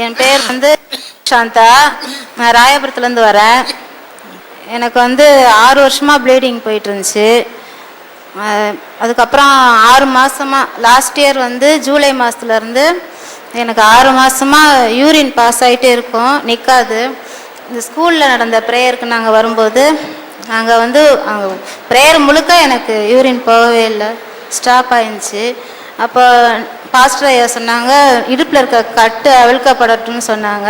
என் பேர் சாந்தா. நான் ராயபுரத்துலேருந்து வரேன். எனக்கு 6 வருஷமாக ப்ளீடிங் போயிட்டு இருந்துச்சு. அதுக்கப்புறம் 6 மாதமாக லாஸ்ட் இயர் ஜூலை மாதத்துலேருந்து எனக்கு 6 மாதமாக யூரின் பாஸ் ஆகிட்டே இருக்கும், நிற்காது. இந்த ஸ்கூலில் நடந்த ப்ரேயருக்கு நாங்கள் வரும்போது அங்கே அங்கே ப்ரேயர் முழுக்க எனக்கு யூரின் போகவே இல்லை, ஸ்டாப் ஆயிடுச்சு. அப்போ பாஸ்டர் ஐயா சொன்னாங்க, இடுப்பில் இருக்க கட்டு அவிழ்க்கப்படட்டும்னு சொன்னாங்க.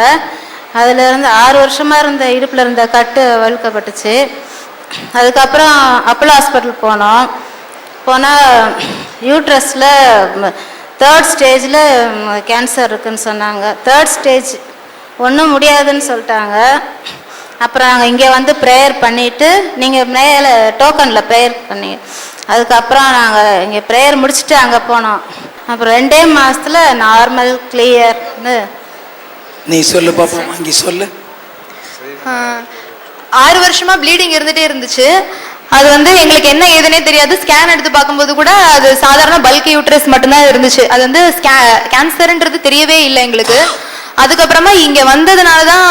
அதுலேருந்து 6 வருஷமாக இருந்த இடுப்பில் இருந்த கட்டு அவிழ்க்கப்பட்டுச்சு. அதுக்கப்புறம் அப்போலோ ஹாஸ்பிட்டல் போனால் யூட்ரஸில் 3rd ஸ்டேஜில் கேன்சர் இருக்குதுன்னு சொன்னாங்க. 3rd ஸ்டேஜ் ஒன்றும் முடியாதுன்னு சொல்லிட்டாங்க. அப்புறம் நாங்கள் இங்கே ப்ரேயர் பண்ணிவிட்டு, நீங்கள் மேலே டோக்கனில் ப்ரேயர் பண்ணி, அதுக்கப்புறம் நாங்கள் இங்கே ப்ரேயர் முடிச்சுட்டு அங்கே போனோம். அப்புறம் 2 மாதத்தில் நார்மல் கிளியர்னு. நீ சொல்லு பாப்போம், அங்கே சொல்லு. 6 வருஷமாக ப்ளீடிங் இருந்துகிட்டே இருந்துச்சு. அது எங்களுக்கு என்ன ஏதுன்னே தெரியாது. ஸ்கேன் எடுத்து பார்க்கும்போது கூட அது சாதாரண பல்கி யூட்ரஸ் மட்டும்தான் இருந்துச்சு. அது கேன்சர்ன்றது தெரியவே இல்லை எங்களுக்கு. அதுக்கப்புறமா இங்கே வந்ததுனால தான்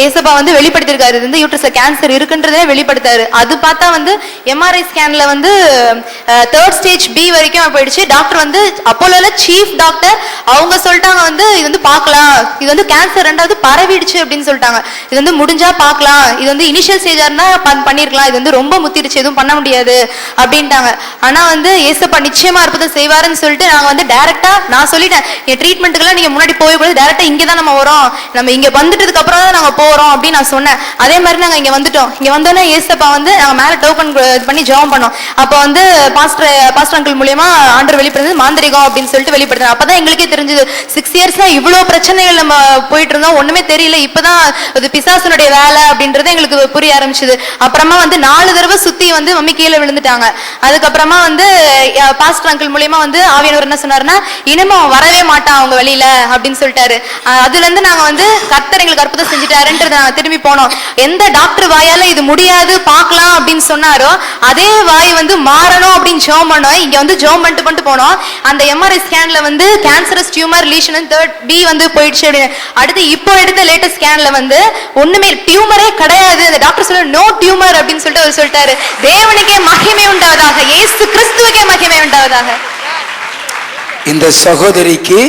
ஏசப்பா வெளிப்படுத்திருக்காரு, இது யூட்ரஸ்ல கேன்சர் இருக்குன்றதே வெளிப்படுத்தாரு. அது பார்த்தா எம்ஆர்ஐ ஸ்கேன்ல 3rd ஸ்டேஜ் பி வரைக்கும் போயிடுச்சு. டாக்டர் அப்போலோல சீஃப் டாக்டர் அவங்க சொல்லிட்டாங்க, இது பார்க்கலாம், இது கேன்சர் 2வது பரவிடுச்சு அப்படின்னு சொல்லிட்டாங்க. இது முடிஞ்சா பார்க்கலாம், இது இனிஷியல் ஸ்டேஜா இருந்தா பண்ணிருக்கலாம், இது ரொம்ப முத்திடுச்சு, எதுவும் பண்ண முடியாது அப்படின்ட்டாங்க. ஆனா ஏசப்பா நிச்சயமா அற்புதம் செய்வாருன்னு சொல்லிட்டு நாங்க டைரக்டா நான் சொல்லிட்டேன், என் ட்ரீட்மெண்ட்டுக்கெல்லாம் நீங்க முன்னாடி போகக்கூடாது, டைரக்டா இங்கதான் நம்ம வரோம், நம்ம இங்க வந்துட்டதுக்கு அப்புறம் தான் நாங்க போறோம் அப்படின்னு நான் சொன்னேன். அதே மாதிரி நாங்க இங்க வந்துட்டோம். இங்க வந்தோடனே ஏசப்பா நாங்க மேல டோக்கன் பண்ணி ஜெபம் பண்ணோம். அப்போ பாஸ்டர் அங்கிள் மூலியமா ஆண்டவர் வெளிப்படுறது மாந்திரிகம் அப்படின்னு சொல்லிட்டு வெளிப்படுத்தினார். அப்பதான் எங்களுக்கே தெரிஞ்சது, 6 இயர்ஸா இவ்வளவு பிரச்சனைகள் நம்ம போயிட்டு இருந்தோம், ஒண்ணுமே தெரியல, இப்பதான் அது பிசாசனுடைய வேலை அப்படின்றது எங்களுக்கு புரிய ஆரம்பிச்சது. அப்புறமா 4 தடவை சுத்தி மம்மி கீழே விழுந்துட்டாங்க. அதுக்கப்புறமா பாஸ்டர் அங்கிள் மூலியமா ஆவியானவர் என்ன சொன்னாருன்னா, இனிமே வரவே மாட்டான் அவங்க வெளியில அப்படின்னு சொல்லிட்டாரு. அதுல இருந்து நாங்க கர்த்தர் எங்களுக்கு அற்புதம் செஞ்சுட்டாருன்றத நாங்க திரும்பி போனோம். எந்த டாக்டர் வாயால இது முடியாது பார்க்கலாம் அப்படின்னு சொன்னாரோ அதே வாய் மாறணும் அப்படின்னு ஜெபம் பண்ணோம். இங்க ஜெபம் பண்ணிட்டு போனோம். அந்த எம்ஆர்ஐ ஸ்கேன்ல cancerous tumour lesion 3rd B போயிடுச்சு அப்படின்னு. அடுத்து இப்போ எடுத்த லேட்டஸ்ட் ஸ்கேன்ல ஒண்ணுமே டியூமரே கிடையாது, அந்த டாக்டர் சொல்ல நோ டியூமர் அப்படின்னு சொல்லிட்டு அவர் சொல்லிட்டாரு. தேவனுக்கே மகிமை உண்டாவதாக, இயேசு கிறிஸ்துவுக்கே மகிமை உண்டாவதாக. இந்த சகோதரிக்கு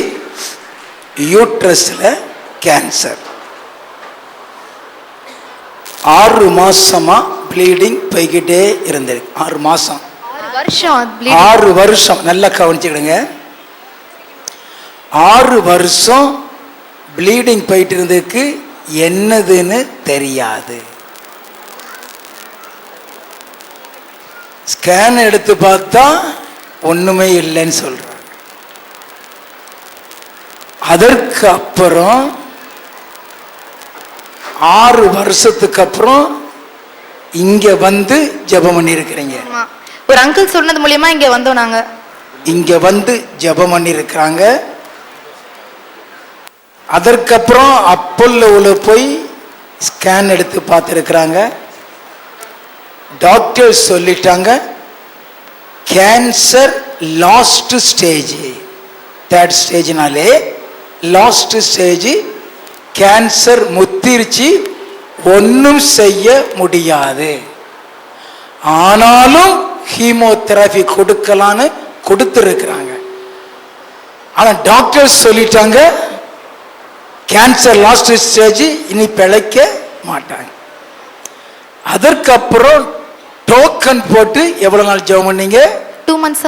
யூட்ரஸ்ல கேன்சர் 6 மாசமா ப்ளீடிங் போய்கிட்டே இருந்தது. 6 மாசம் 6 வருஷம் நல்லா கவனிச்சுக்கிடுங்க. 6 வருஷம் ப்ளீடிங் போயிட்டு இருந்ததுக்கு என்னதுன்னு தெரியாது. ஸ்கேன் எடுத்து பார்த்தா ஒண்ணுமே இல்லைன்னு சொல்ற. அதற்கு அப்புறம் 6 வருஷத்துக்கு அப்புறம் இங்க ஜெபம் பண்ணி இருக்கிறீங்க. ஒரு அங்கிள் சொன்னது மூலமா இங்க வந்தோம். நாங்க இங்க ஜெபம் பண்ணி இருக்கிறாங்க. அதற்கப்புறம் அப்போலோல போய் ஸ்கேன் எடுத்து பார்த்துருக்கிறாங்க. டாக்டர் சொல்லிட்டாங்க, கேன்சர் லாஸ்ட் ஸ்டேஜ். 3rd ஸ்டேஜ்னாலே லாஸ்ட் ஸ்டேஜ், கேன்சர் முத்திருச்சு, ஒன்றும் செய்ய முடியாது. ஆனாலும் ஹீமோதெரபி கொடுக்கலான்னு கொடுத்துருக்குறாங்க. ஆனா டாக்டர் சொல்லிட்டாங்க, கேன்சர் லாஸ்ட் ஸ்டேஜ், இனி பிழைக்க மாட்டாங்க. அதற்கப்புறம் டோக்கன் போட்டு எவ்வளவு நாள் ஜெபம் பண்ணீங்க? 2 months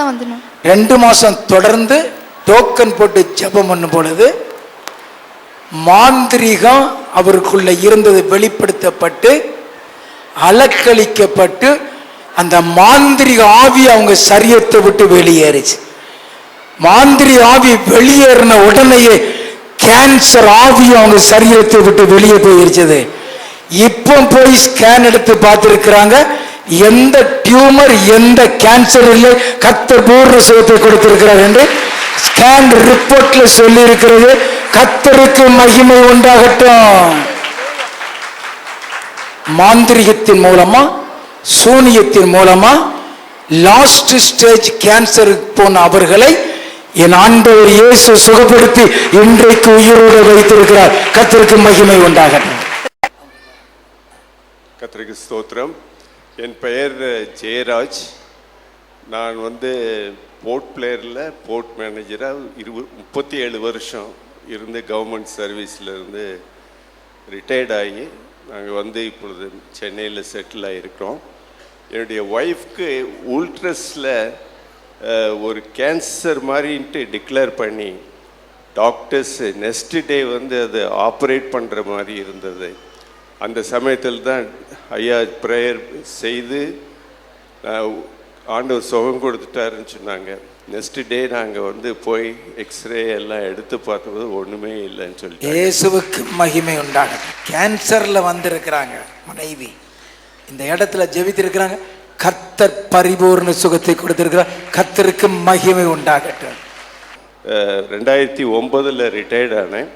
2 மாசம் தொடர்ந்து டோக்கன் போட்டு ஜெபம் பண்ணும் பொழுது மாந்திரிகம் அவருக்குள்ள இருந்தது வெளிப்படுத்தப்பட்டு அலக்களிக்கப்பட்டு அந்த மாந்திரிக ஆவி அவங்க சரீரத்தை விட்டு வெளியேறிச்சு. மாந்திரிக ஆவி வெளியேறின உடனேயே கேன்சர் ஆவி அவங்க சரீரத்தை விட்டு வெளியே போயிருச்சது. இப்போ போய் ஸ்கேன் எடுத்து பார்த்திருக்கிறாங்க, எந்த டியூமர் எந்த கேன்சர் இல்லை, கர்த்தர் பூர்ண சுகத்தை கொடுத்திருக்கிறார் என்று ஸ்கேன் ரிப்போர்ட்ல சொல்லி இருக்கிறது. கர்த்தருக்கு மகிமை உண்டாகட்டும். மாந்திரிகத்தின் மூலமா சூனியத்தின் மூலமா லாஸ்ட் ஸ்டேஜ் கேன்சருக்கு போன அவர்களை என் ஆண்டவர் இயேசு சுகப்படுத்தி இன்றைக்கு உயிரோடு வைத்திருக்கிறார். கர்த்தருக்கு மகிமை உண்டாகட்டும். கர்த்தருக்கு ஸ்தோத்திரம். என் பெயர் ஜெயராஜ். நான் போர்ட் பிளேயரில் போர்ட் மேனேஜராக 37 வருஷம் இருந்து கவர்மெண்ட் சர்வீஸில் இருந்து ரிட்டையர்ட் ஆகி நாங்கள் இப்பொழுது சென்னையில் செட்டில் ஆகிருக்கிறோம். என்னுடைய ஒய்ஃப்க்கு உல்ட்ரஸில் ஒரு கேன்சர் மாதிரின்ட்டு டிக்ளேர் பண்ணி டாக்டர்ஸ் நெக்ஸ்ட் டே அது ஆப்ரேட் பண்ணுற மாதிரி இருந்தது. அந்த சமயத்தில் தான் ஐயா ப்ரேயர் செய்து ஆண்டவர் சுகம் கொடுத்துட்டாருன்னு சொன்னாங்க. நெக்ஸ்ட் டே நாங்கள் போய் எக்ஸ்ரே எல்லாம் எடுத்து பார்த்தபோது ஒன்றுமே இல்லைன்னு சொல்லி. இயேசுவுக்கு மகிமை உண்டாகட்டும். கேன்சரில் வந்திருக்கிறாங்க மனைவி, இந்த இடத்துல ஜெபித்திருக்கிறாங்க. கர்த்தர் பரிபூர்ண சுகத்தை கொடுத்திருக்கிறார். கர்த்தருக்கு மகிமை உண்டாகட்டும். 2009 ரிட்டையர்ட் ஆனேன்.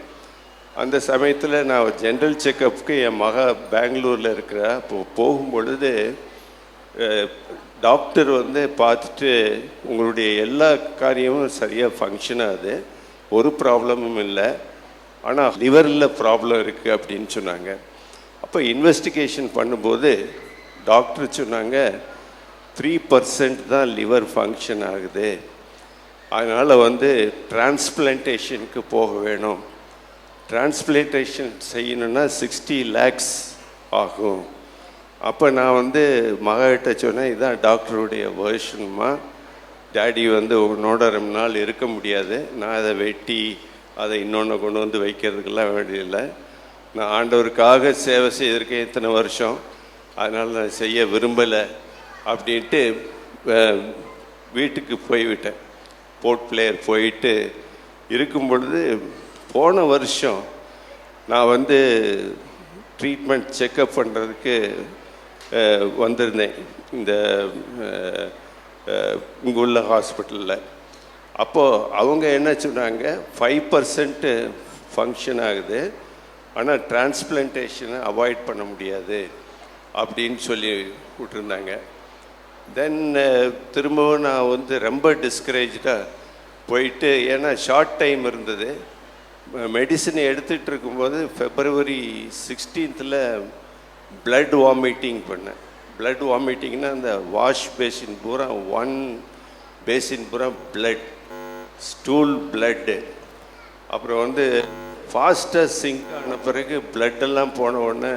அந்த சமயத்தில் நான் ஜென்ரல் செக்கப்புக்கு என் மகா பெங்களூரில் இருக்கிற போகும்பொழுது டாக்டர் பார்த்துட்டு உங்களுடைய எல்லா காரியமும் சரியாக ஃபங்க்ஷன் ஆகுது, ஒரு ப்ராப்ளமும் இல்லை, ஆனால் லிவரில் ப்ராப்ளம் இருக்குது அப்படின்னு சொன்னாங்க. அப்போ இன்வெஸ்டிகேஷன் பண்ணும்போது டாக்டர் சொன்னாங்க 3% தான் லிவர் ஃபங்க்ஷன் ஆகுது, அதனால் டிரான்ஸ்பிளான்டேஷனுக்கு போக வேணும், டிரான்ஸ்பிளான்டேஷன் செய்யணுன்னா 60 lakhs ஆகும். அப்போ நான் மகிட்ட சொன்னேன், இதுதான் டாக்டருடைய வேர்ஷனுமா, டேடி உன்னோட ரொம்ப நாள் இருக்க முடியாது, நான் அதை வெட்டி அதை இன்னொன்று கொண்டு வைக்கிறதுக்கெல்லாம் வேண்டியதில்லை, நான் ஆண்டவருக்காக சேவை செய்திருக்கேன் இத்தனை வருஷம், அதனால் நான் செய்ய விரும்பலை அப்படின்ட்டு வீட்டுக்கு போய்விட்டேன். போர்ட் பிளேயர் போயிட்டு இருக்கும் பொழுது போன வருஷம் நான் ட்ரீட்மெண்ட் செக்கப் பண்ணுறதுக்கு வந்திருந்தேன் இந்த இங்கே உள்ள ஹாஸ்பிட்டலில். அப்போது அவங்க என்ன சொன்னாங்க, 5% ஃபங்க்ஷன் ஆகுது, ஆனால் டிரான்ஸ்பிளான்டேஷனை அவாய்ட் பண்ண முடியாது அப்படின்னு சொல்லி விட்டுருந்தாங்க. தென் திரும்பவும் நான் ரொம்ப டிஸ்கரேஜாக போயிட்டு, ஏன்னா ஷார்ட் டைம் இருந்தது, மெடிசனை எடுத்துகிட்டு இருக்கும்போது February 16th பிளட் வாமிட்டிங் பண்ணேன். பிளட் வாமிட்டிங்னா அந்த வாஷ் பேசின் பூரா 1 பேசின் பூரா பிளட், ஸ்டூல் பிளட்டு. அப்புறம் ஃபாஸ்ட்டாக சிங்க் ஆன பிறகு பிளட்டெல்லாம் போன உடனே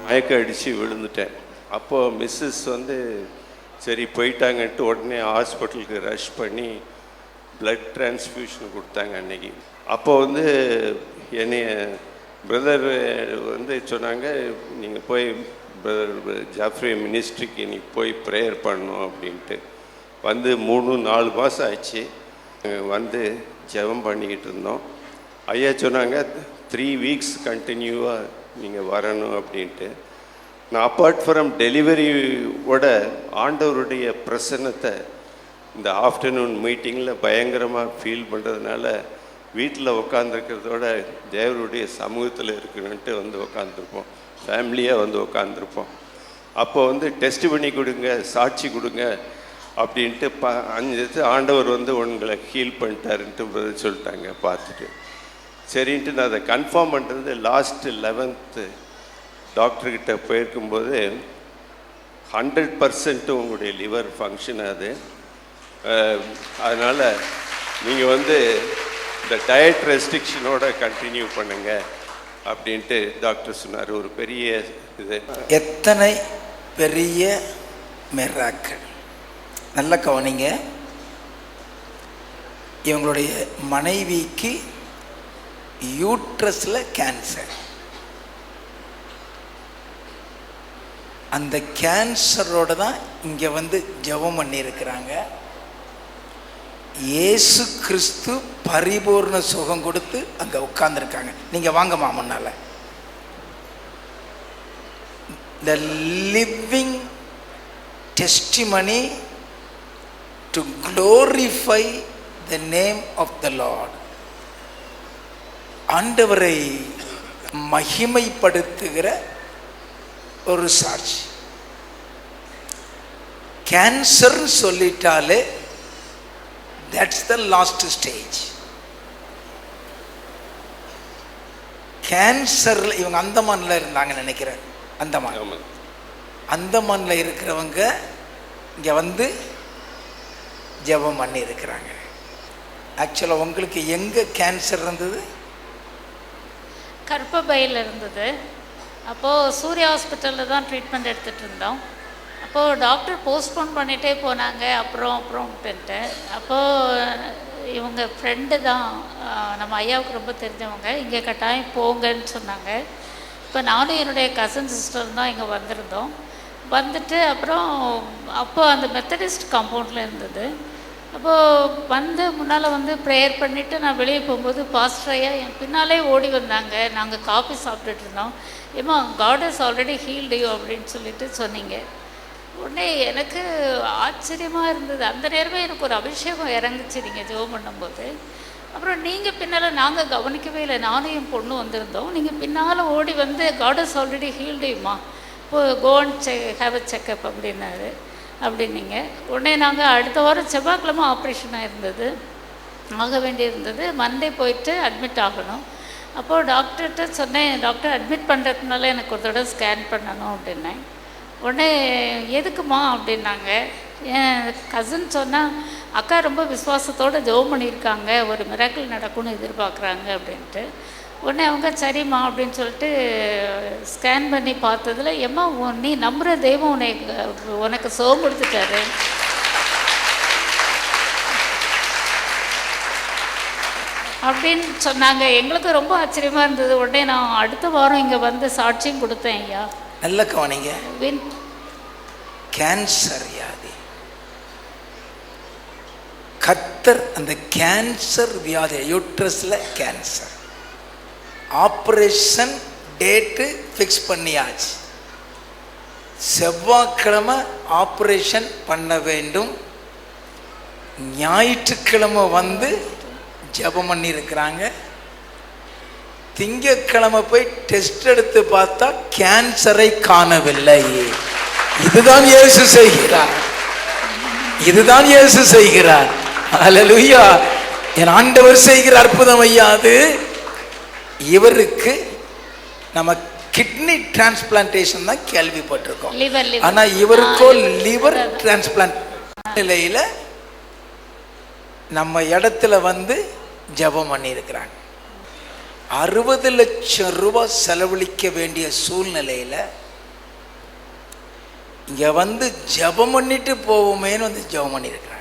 மயக்க அடித்து விழுந்துட்டேன். அப்போது மிஸ்ஸஸ் சரி போயிட்டாங்கன்ட்டு உடனே ஹாஸ்பிட்டலுக்கு ரஷ் பண்ணி பிளட் டிரான்ஸ்ஃபியூஷன் கொடுத்தாங்க அன்னைக்கு. அப்போ என்னைய பிரதர் சொன்னாங்க, நீங்கள் போய் பிரதர் ஜாஃப்ரி மினிஸ்ட்ரிக்கு நீ போய் ப்ரேயர் பண்ணணும் அப்படின்ட்டு. 3-4 மாதம் ஆச்சு ஜெபம் பண்ணிக்கிட்டு இருந்தோம். ஐயா சொன்னாங்க 3 weeks கண்டினியூவாக நீங்கள் வரணும் அப்படின்ட்டு. நான் அப்பார்ட் ஃப்ரம் டெலிவரியோட ஆண்டவருடைய பிரசன்னத்தை இந்த ஆஃப்டர்நூன் மீட்டிங்கில் பயங்கரமாக ஃபீல் பண்ணுறதுனால வீட்டில் உட்காந்துருக்கிறதோட தேவருடைய சமூகத்தில் இருக்கணுன்ட்டு உட்காந்துருப்போம், ஃபேமிலியாக உட்காந்துருப்போம். அப்போ டெஸ்ட் பண்ணி கொடுங்க, சாட்சி கொடுங்க அப்படின்ட்டு 5 ஆண்டவர் உங்களை ஹீல் பண்ணிட்டாருன்ட்டு சொல்லிட்டாங்க. பார்த்துட்டு சரின்ட்டு நான் அதை கன்ஃபார்ம் பண்ணுறது லாஸ்ட் 11th டாக்டர்கிட்ட போயிருக்கும்போது 100% உங்களுடைய லிவர் ஃபங்க்ஷன் ஆகுது, அதனால் நீங்கள் இந்த டயட் ரெஸ்ட்ரிக்ஷனோட கண்டினியூ பண்ணுங்க அப்படின்ட்டு டாக்டர் சொன்னார். ஒரு பெரிய இது. எத்தனை பெரிய மிராக்கிள்! நல்ல கவனிங்க. இவங்களுடைய மனைவிக்கு யூட்ரஸில் கேன்சர். அந்த கேன்சரோட தான் இங்கே ஜெபம் பண்ணியிருக்கிறாங்க. இயேசு கிறிஸ்து பரிபூர்ண சுகம் கொடுத்து அங்கே உட்கார்ந்துருக்காங்க. நீங்கள் வாங்கம்மா முன்னால். The living testimony to glorify the name of the Lord. ஆண்டவரை மகிமைப்படுத்துகிற ஒரு சாட்சி. கேன்சர் சொல்லிட்டாலே தட்ஸ் த லாஸ்ட் ஸ்டேஜ். கேன்சரில் இவங்க அந்தமான்ல இருந்தாங்க நினைக்கிறேன். அந்தமான்ல இருக்கிறவங்க இங்க வந்து ஜெபம் பண்ணி இருக்கிறாங்க. ஆக்சுவலாக உங்களுக்கு எங்கே கேன்சர் இருந்தது? கர்ப்பப்பையில் இருந்தது. அப்போது சூர்யா ஹாஸ்பிட்டலில் தான் ட்ரீட்மெண்ட் எடுத்துகிட்டு இருந்தோம். அப்போது டாக்டர் போஸ்ட்போன் பண்ணிகிட்டே போனாங்க. அப்புறம்ட்டு அப்போது இவங்க ஃப்ரெண்டு தான், நம்ம ஐயாவுக்கு ரொம்ப தெரிஞ்சவங்க, இங்கே கட்டாயம் போங்கன்னு சொன்னாங்க. இப்போ நானும் என்னுடைய கசின் சிஸ்டர் தான் இங்கே வந்திருந்தோம். வந்துட்டு அப்புறம் அப்போ அந்த மெத்தடிஸ்ட் காம்பவுண்டில் இருந்தது. அப்போது வந்து முன்னால் வந்து ப்ரேயர் பண்ணிவிட்டு நான் வெளியே போகும்போது பாஸ்டர் ஐயா என் பின்னாலே ஓடி வந்தாங்க. நாங்கள் காஃபி சாப்பிட்டுட்டு இருந்தோம். ஏமா God is already healed you அப்படின்னு சொல்லிட்டு சொன்னீங்க. உடனே எனக்கு ஆச்சரியமாக இருந்தது. அந்த நேரமே எனக்கு ஒரு அபிஷேகம் இறங்குச்சு நீங்கள் ஜெபம் பண்ணும்போது. அப்புறம் நீங்கள் பின்னால் நாங்கள் கவனிக்கவே இல்லை, நானும் என் பொண்ணு வந்திருந்தோம். நீங்கள் பின்னால் ஓடி வந்து காட் இஸ் ஆல்ரெடி ஹீல்டு யூமா, இப்போ go and have a checkup அப்படின்னாரு. அப்படின்னீங்க. உடனே நாங்கள் அடுத்த வாரம் செவ்வாய்க்கிழமை ஆப்ரேஷனாக இருந்தது, ஆக வேண்டியிருந்தது. மண்டே போயிட்டு அட்மிட் ஆகணும். அப்போது டாக்டர்கிட்ட சொன்னேன், டாக்டர் அட்மிட் பண்ணுறதுனால எனக்கு ஒரு தடவை ஸ்கேன் பண்ணணும் அப்படின்னேன். உடனே எதுக்குமா அப்படின்னாங்க. என் கசின் சொன்னால் அக்கா ரொம்ப விசுவாசத்தோடு ஜெபம் பண்ணியிருக்காங்க, ஒரு மிராக்கிள் நடக்கும்னு எதிர்பார்க்குறாங்க அப்படின்ட்டு. உடனே அவங்க சரிம்மா அப்படின்னு சொல்லிட்டு ஸ்கேன் பண்ணி பார்த்ததில், எம்மா நீ நம்புகிற தெய்வம் உனக்கு சுகம் கொடுத்துட்டாரு அப்படின்னு சொன்னாங்க. எங்களுக்கு ரொம்ப ஆச்சரியமாக இருந்தது. உடனே நான் அடுத்த வாரம் இங்கே வந்து சாட்சியும் கொடுத்தேன். ஐயா நல்ல கவனிங்க, கேன்சர் வியாதி, கர்த்தர் அந்த கேன்சர் வியாதி, யூட்ரஸ்ல கேன்சர் ஆப்ரேஷன் டேட்டு ஃபிக்ஸ் பண்ணியாச்சு. செவ்வாய்க்கிழமை ஆப்ரேஷன் பண்ண வேண்டும். ஞாயிற்றுக்கிழமை வந்து ஜெபம் பண்ணி இருக்கிறாங்க. திங்கட்கிழமை போய் டெஸ்ட் எடுத்து பார்த்தா கேன்சரை காணவில்லை. இதுதான் இயேசு செய்கிறார், இதுதான் இயேசு செய்கிறார். ஹல்லேலூயா. என் ஆண்டவர் செய்கிற அற்புதம் ஐயா அது. இவருக்கு நம்ம கிட்னி டிரான்ஸ்பிளான்டேஷன் தான் கேள்விப்பட்டிருக்கோம். ஆனா இவருக்கோ லிவர் டிரான்ஸ்பிளான்ட் நிலையில நம்ம இடத்துல வந்து ஜெபம் பண்ணி இருக்கிறாங்க. 60 லட்சம் ரூபாய் செலவழிக்க வேண்டிய சூழ்நிலையில இங்க வந்து ஜெபம் பண்ணிட்டு போவோமேன்னு வந்து ஜெபம் பண்ணி இருக்கிறாங்க.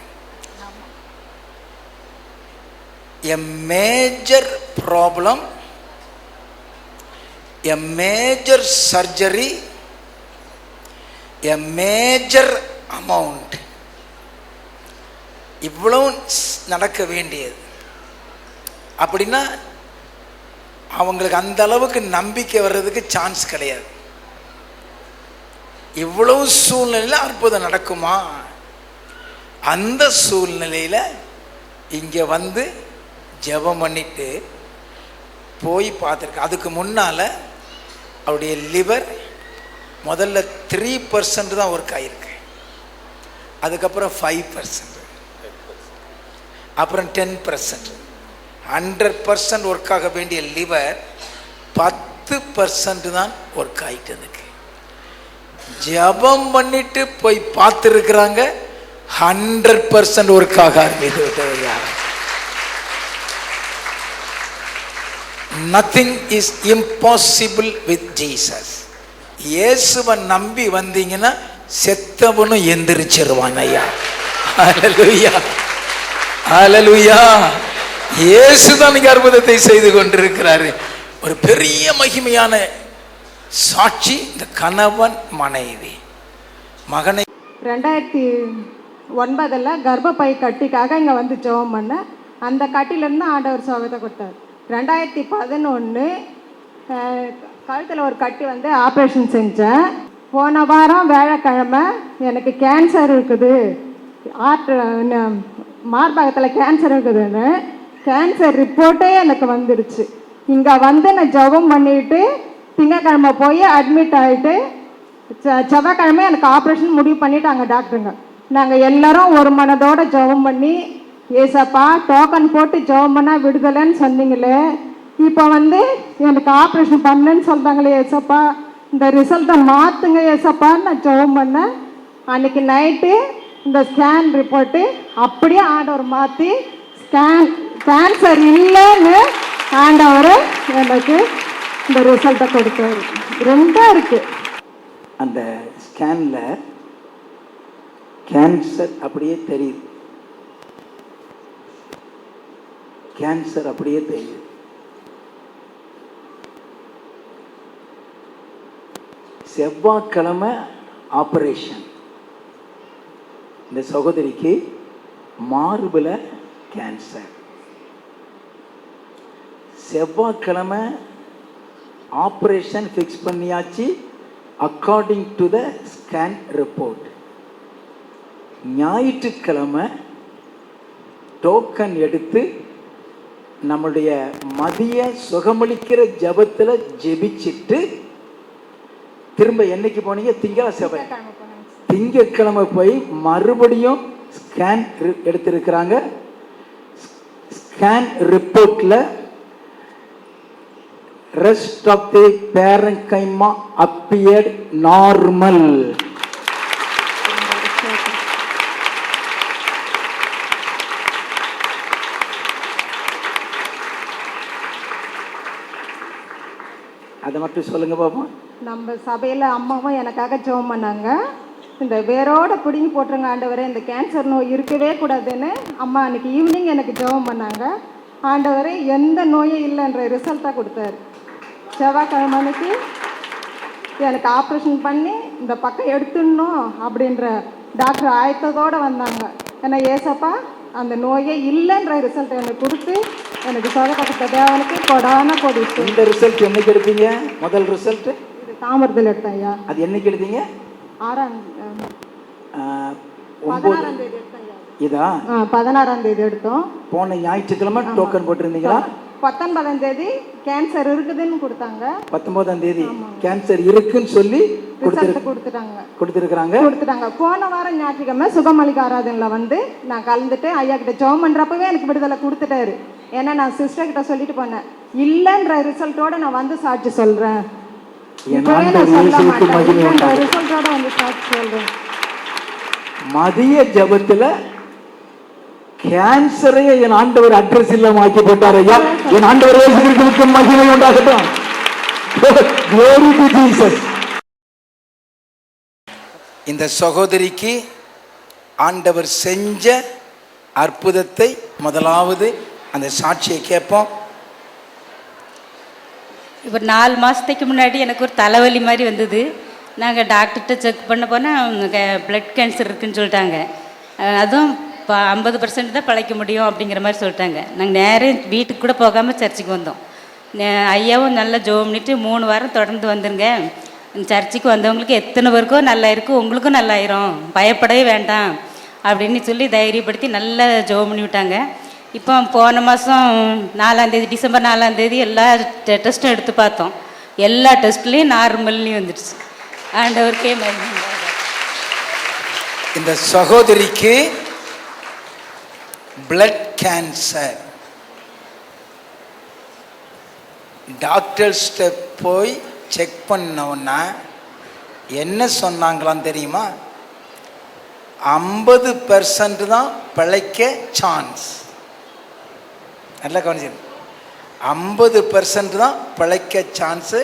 A major problem, a major surgery, a major amount, இவ்வளவு நடக்க வேண்டியது. அப்படின்னா அவங்களுக்கு அந்த அளவுக்கு நம்பிக்கை வர்றதுக்கு சான்ஸ் கிடையாது. இவ்வளவு சூழ்நிலையில் அற்புதம் நடக்குமா? அந்த சூழ்நிலையில இங்க வந்து ஜெபம் பண்ணிட்டு போய் பார்த்துருக்க. அதுக்கு முன்னால அவருடைய லிவர் முதல்ல 3% தான் ஒர்க் ஆகிருக்கு, அதுக்கப்புறம் 5%, அப்புறம் 10%. 100% ஒர்க் ஆக வேண்டிய லிவர் 10% தான் ஒர்க் ஆகிட்டு இருக்கு. ஜெபம் பண்ணிட்டு போய் பார்த்துருக்குறாங்க, 100% ஒர்க் ஆக ஆரம்பித்து. Nothing is impossible with Jesus. இயேசுவை நம்பி வந்தீங்கன்னா செத்தவனும் எந்திரிச்சிருவான் ஐயா. ஹல்லேலூயா, ஹல்லேலூயா. இயேசுதான் இங்க அற்புதத்தை செய்து கொண்டிருக்கிறாரு. ஒரு பெரிய மகிமையான சாட்சி. இந்த கணவன் மனைவி மகனை 2009 கர்ப்பப்பை கட்டிக்காக இங்கே வந்து ஜெபம் பண்ண, அந்த கட்டிலேருந்து ஆண்டவர் சுகத்தை கொடுத்தார். 2011 கழுத்தில் ஒரு கட்டி வந்து ஆப்ரேஷன் செஞ்சேன். போன வாரம் வியாழக்கிழமை எனக்கு கேன்சர் இருக்குது, மார்பகத்தில் கேன்சர் இருக்குதுன்னு கேன்சர் ரிப்போர்ட்டே எனக்கு வந்துடுச்சு. இங்கே வந்து நான் ஜெபம் பண்ணிட்டு திங்கக்கிழமை போய் அட்மிட் ஆகிட்டு செவ்வாய்க்கிழமை எனக்கு ஆப்ரேஷன் முடிவு பண்ணிட்டாங்க டாக்டருங்க. நாங்கள் எல்லாரும் ஒரு மனதோடு ஜெபம் பண்ணி ஏசப்பா டோக்கன் போட்டு ஜெபம் பண்ணால் விடுதலைன்னு சொன்னீங்களே, இப்போ வந்து எனக்கு ஆப்ரேஷன் பண்ணுன்னு சொல்கிறாங்களே ஏசப்பா, இந்த ரிசல்ட்டை மாற்றுங்க ஏசப்பான்னு நான் ஜெபம் பண்ணேன். அன்றைக்கி நைட்டு இந்த ஸ்கேன் ரிப்போர்ட்டு அப்படியே ஆண்டவர் மாற்றி கேன்சர் இல்லைன்னு ஆண்டவர் எனக்கு இந்த ரிசல்ட்டை கொடுத்தாரு. ரெண்டாக இருக்குது. அந்த ஸ்கேனில் கேன்சர் அப்படியே தெரியுது, கேன்சர் அப்படியே தெரியுது. செவ்வாய்க்கிழமை ஆப்ரேஷன். இந்த சகோதரிக்கு மார்பில் கேன்சர். செவ்வாய்க்கிழமை ஆப்ரேஷன் ஃபிக்ஸ் பண்ணியாச்சு according to the scan report. ஞாயிற்றுக்கிழமை டோக்கன் எடுத்து நம்முடைய மதிய சுகமளிக்கிற ஜபத்தில் ஜெபிச்சிட்டு திரும்ப என்னைக்கு போனீங்க? திங்கட்கிழமை போய் மறுபடியும் ஸ்கேன் எடுத்திருக்கிறாங்க. ஸ்கேன் ரிப்போர்ட்ல rest of the parenchyma appeared normal. அதை மட்டும் சொல்லுங்க பாப்போம். நம்ம சபையில் அம்மாவும் எனக்காக ஜெபம் பண்ணாங்க. இந்த வேரோட பிடிங்கி போட்டுருங்க ஆண்டவரே, இந்த கேன்சர் நோய் இருக்கவே கூடாதுன்னு அம்மா அன்றைக்கி ஈவினிங் எனக்கு ஜெபம் பண்ணாங்க. ஆண்டவரே எந்த நோயும் இல்லைன்ற ரிசல்ட்டாக கொடுத்தாரு. செவ்வாய்க்கிழமை அன்னைக்கு எனக்கு ஆப்ரேஷன் பண்ணி இந்த பக்கம் எடுத்துடணும் அப்படின்ற டாக்டர் ஆயத்தத்தோடு வந்தாங்க. ஏன்னா ஏசப்பா அந்த நோயே இல்லைன்ற ரிசல்ட் எனக்கு கொடுத்து எனக்கு சொகப்பட்ட தேவனுக்கு கொடான கொடுத்து. இந்த ரிசல்ட் என்னைக்கு எடுத்தீங்க? முதல் ரிசல்ட் இது தாமரத்தில் எடுத்தேன் ஐயா. அது என்னைக்கு எடுத்தீங்க? 16ஆம் தேதி எடுத்தேன். இதா 16ஆம் தேதி எடுத்தோம். போன ஞாயிற்றுக்கிழமை டோக்கன் போட்டிருந்தீங்களா? 19ஆம் தேதி கேன்சர் இருக்குதுன்னு கொடுத்தாங்க. 19ஆம் தேதி கேன்சர் இருக்குன்னு சொல்லி கொடுத்துருக்காங்க. போன வாரம் ஞாயிற்றுக்கிழமை சுகமளிக்க ஆராதனையில் வந்து நான் கலந்துட்டு ஐயா கிட்ட ஜெபம் பண்றப்பவே எனக்கு விடுதலை கொடுத்துட்டாரு. ஏன்னா நான் சிஸ்டர் கிட்ட சொல்லிட்டு போனேன், இல்லைன்ற ரிசல்ட்டோட நான் வந்து சாட்சி சொல்றேன். ரிசல்ட்டோட வந்து சாட்சி சொல்றேன். மதிய ஜபத்துல கேன்சரையே என் ஆண்டவர் அட்ரஸ் இல்லாம ஆக்கி போட்டார். ஐயா, என் ஆண்டவர் இயேசுவுக்கு மகிமை உண்டாகட்டும். Glory to Jesus. இந்த சகோதரிக்கு ஆண்டவர் செஞ்ச அற்புதத்தை முதலாவது அந்த சாட்சியை கேட்போம். இப்போ 4 மாதத்துக்கு முன்னாடி எனக்கு ஒரு தலைவலி மாதிரி வந்தது. நாங்கள் டாக்டர்கிட்ட செக் பண்ண போனால் பிளட் கேன்சர் இருக்குதுன்னு சொல்லிட்டாங்க. அதுவும் 50% தான் பழைக்க முடியும் அப்படிங்கிற மாதிரி சொல்லிட்டாங்க. நாங்கள் நேரம் வீட்டுக்கு கூட போகாமல் சர்ச்சுக்கு வந்தோம். ஐயாவும் நல்லா ஜெபம் பண்ணிட்டு 3 வாரம் தொடர்ந்து வந்துருங்க, சர்ச்சுக்கு வந்தவங்களுக்கு எத்தனை பேருக்கோ நல்லா இருக்கும், உங்களுக்கும் நல்லாயிரும், பயப்படவே வேண்டாம் அப்படின்னு சொல்லி தைரியப்படுத்தி நல்லா ஜெபம் பண்ணி விட்டாங்க. இப்போ போன மாதம் 4ஆம் தேதி, டிசம்பர் 4ஆம் தேதி எல்லா டெஸ்ட்டும் எடுத்து பார்த்தோம். எல்லா டெஸ்ட்லேயும் நார்மல்லையும் வந்துடுச்சு. ஆண்டவருக்கே மகிமை. இந்த சகோதரிக்கு பிளட் கேன்சர். டாக்டர்ஸ்ட போய் செக் பண்ணோன்னா என்ன சொன்னாங்களாம் தெரியுமா? 50% தான் பிழைக்க சான்ஸ். நல்லா கவனிச்சு, 50% தான் பிழைக்க சான்ஸு,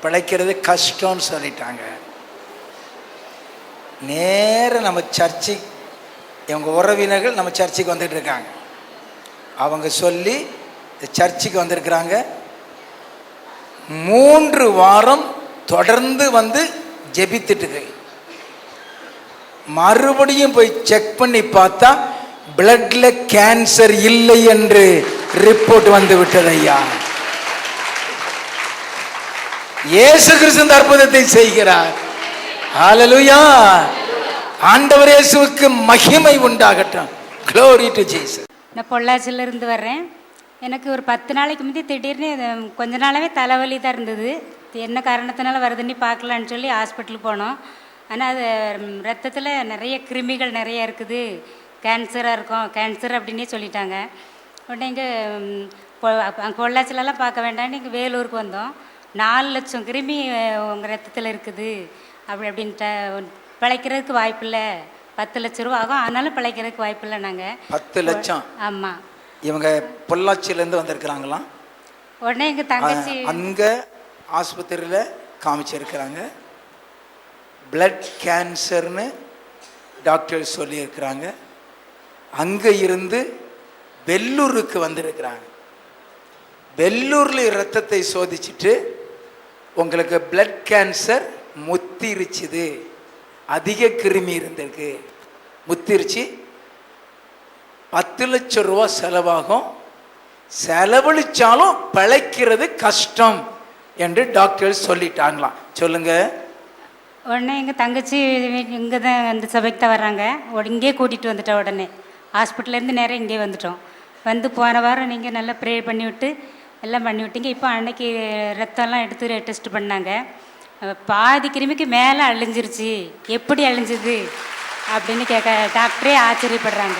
பிழைக்கிறது கஷ்டம்னு சொல்லிட்டாங்க. நேர நம்ம சர்ச்சு, இவங்க உறவினர்கள் நம்ம சர்ச்சுக்கு வந்துட்டு இருக்காங்க. அவங்க சொல்லி சர்ச்சுக்கு வந்திருக்கிறாங்க. 3 வாரம் தொடர்ந்து வந்து ஜெபித்துட்டு மறுபடியும் போய் செக் பண்ணி பார்த்தா பிளட்ல கேன்சர் இல்லை என்று ரிப்போர்ட் வந்து விட்டது. ஐயா, இயேசு கிறிஸ்து அற்புதத்தை செய்கிறார். ஹல்லேலூயா. ஆண்டவர் இயேசுவுக்கு மகிமை உண்டாகட்டும். Glory to Jesus. நான் பொள்ளாச்சியில இருந்து வர்றேன். எனக்கு ஒரு 10 நாளைக்கு முந்தைய திடீர்னு கொஞ்ச நாளாவே தலைவலி தான் இருந்தது. என்ன காரணத்தினால வருதுன்னு பார்க்கலான்னு சொல்லி ஹாஸ்பிட்டலுக்கு போனோம். ஆனால் அது ரத்தத்தில் நிறைய கிருமிகள் நிறைய இருக்குது, கேன்சராக இருக்கும், கேன்சர் அப்படின்னே சொல்லிட்டாங்க. உடனே இங்கே பொள்ளாச்சிலலாம் பார்க்க வேண்டாம்னு இங்கே வேலூருக்கு வந்தோம். 4 லட்சம் கிருமி உங்கள் ரத்தத்தில் இருக்குது அப்படின்ட்டு பிழைக்கிறதுக்கு வாய்ப்பில்லை, 10 லட்ச ரூபா ஆகும், ஆனாலும் பிழைக்கிறதுக்கு வாய்ப்பில்லை. நாங்கள் 10 லட்சம். ஆமாம். இவங்க பொள்ளாச்சியிலேருந்து வந்திருக்கிறாங்களாம். உடனே எங்கள் தங்கச்சி அங்கே ஆஸ்பத்திரியில் காமிச்சிருக்கிறாங்க. பிளட் கேன்சர்னு டாக்டர் சொல்லியிருக்கிறாங்க. அங்கே இருந்து வெள்ளூருக்கு வந்திருக்கிறாங்க. வெள்ளூரில் ரத்தத்தை சோதிச்சுட்டு உங்களுக்கு பிளட் கேன்சர் முத்திருச்சுது, அதிக கிருமி இருந்திருக்கு, முத்திருச்சு, 10 லட்சம் ரூபா செலவாகும், செலவழிச்சாலும் பிழைக்கிறது கஷ்டம் என்று டாக்டர் சொல்லிட்டாங்களாம். சொல்லுங்க. உடனே எங்கள் தங்கச்சி இங்கே தான் அந்த சபைக்கு தான் வர்றாங்க. இங்கே கூட்டிகிட்டு வந்துட்டோம். உடனே ஹாஸ்பிட்டல்லேருந்து நேராக இங்கே வந்துட்டோம். வந்து போன வாரம் நீங்கள் நல்லா ப்ரே பண்ணிவிட்டு எல்லாம் பண்ணி விட்டீங்க. இப்போ அன்னைக்கு ரத்தம்லாம் எடுத்து டெஸ்ட் பண்ணாங்க. பாதி கிருமிக்கு மேலே அழிஞ்சிருச்சு. எப்படி அழிஞ்சுது அப்படின்னு கேட்க டாக்டரே ஆச்சரியப்படுறாங்க.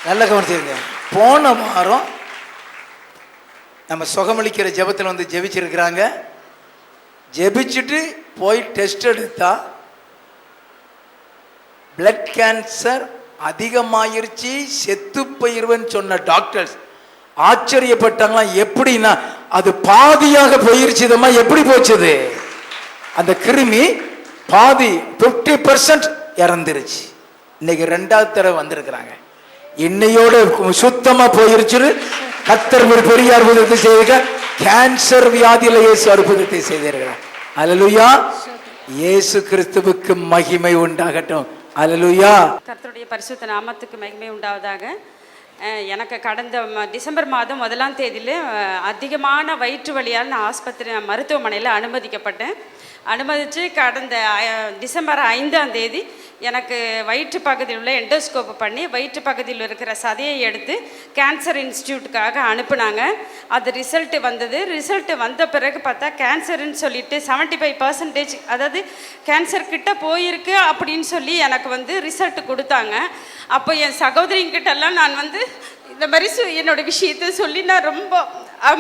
நல்ல கவனிச்சிருங்க. போன வாரம் நம்ம சுகமளிக்கிற ஜெபத்தில் வந்து ஜெபிச்சிருக்கிறாங்க. ஜெபிச்சுட்டு போய் டெஸ்ட் எடுத்தா பிளட் கேன்சர் அதிகமாயிருச்சு, செத்து போயிருவன்னு சொன்ன டாக்டர்ஸ் ஆச்சரியப்பட்டாங்களாம். எப்படின்னா அது பாதியாக போயிருச்சுதம்மா. எப்படி போச்சுது? அந்த கிருமி பாதி 50% இறந்துருச்சு. இன்னைக்கு 2வது தடவை வந்திருக்கிறாங்க. இன்னையோட சுத்தமா போயிருச்சு. கர்த்தர் ஒரு பெரிய அற்புதத்தை செய்திருக்க. கேன்சர் வியாதியில இயேசு அற்புதத்தை செய்திருக்கிறார். அல்லேலூயா. இயேசு கிறிஸ்துவுக்கு மகிமை உண்டாகட்டும். அல்லேலூயா. கர்த்தருடைய பரிசுத்த நாமத்துக்கு மகிமை உண்டாவதாக. எனக்கு கடந்த டிசம்பர் மாதம் 1ஆம் தேதியில் அதிகமான வயிற்று வலியால் நான் மருத்துவமனையில் அனுமதிக்கப்பட்டேன். அனுமதித்து கடந்த டிசம்பர் 5ஆம் தேதி எனக்கு வயிற்று பகுதியில் உள்ள எண்டோஸ்கோப் பண்ணி வயிற்று பகுதியில் இருக்கிற சதையை எடுத்து கேன்சர் இன்ஸ்டியூட்டுக்காக அனுப்புனாங்க. அது ரிசல்ட்டு வந்தது. ரிசல்ட்டு வந்த பிறகு பார்த்தா கேன்சர்னு சொல்லிட்டு 75%, அதாவது கேன்சர் கிட்ட போயிருக்கு அப்படின்னு சொல்லி எனக்கு வந்து ரிசல்ட்டு கொடுத்தாங்க. அப்போ என் சகோதரிங்கிட்டெல்லாம் நான் வந்து இந்த மாதிரி என்னோடய விஷயத்தை சொல்லி நான் ரொம்ப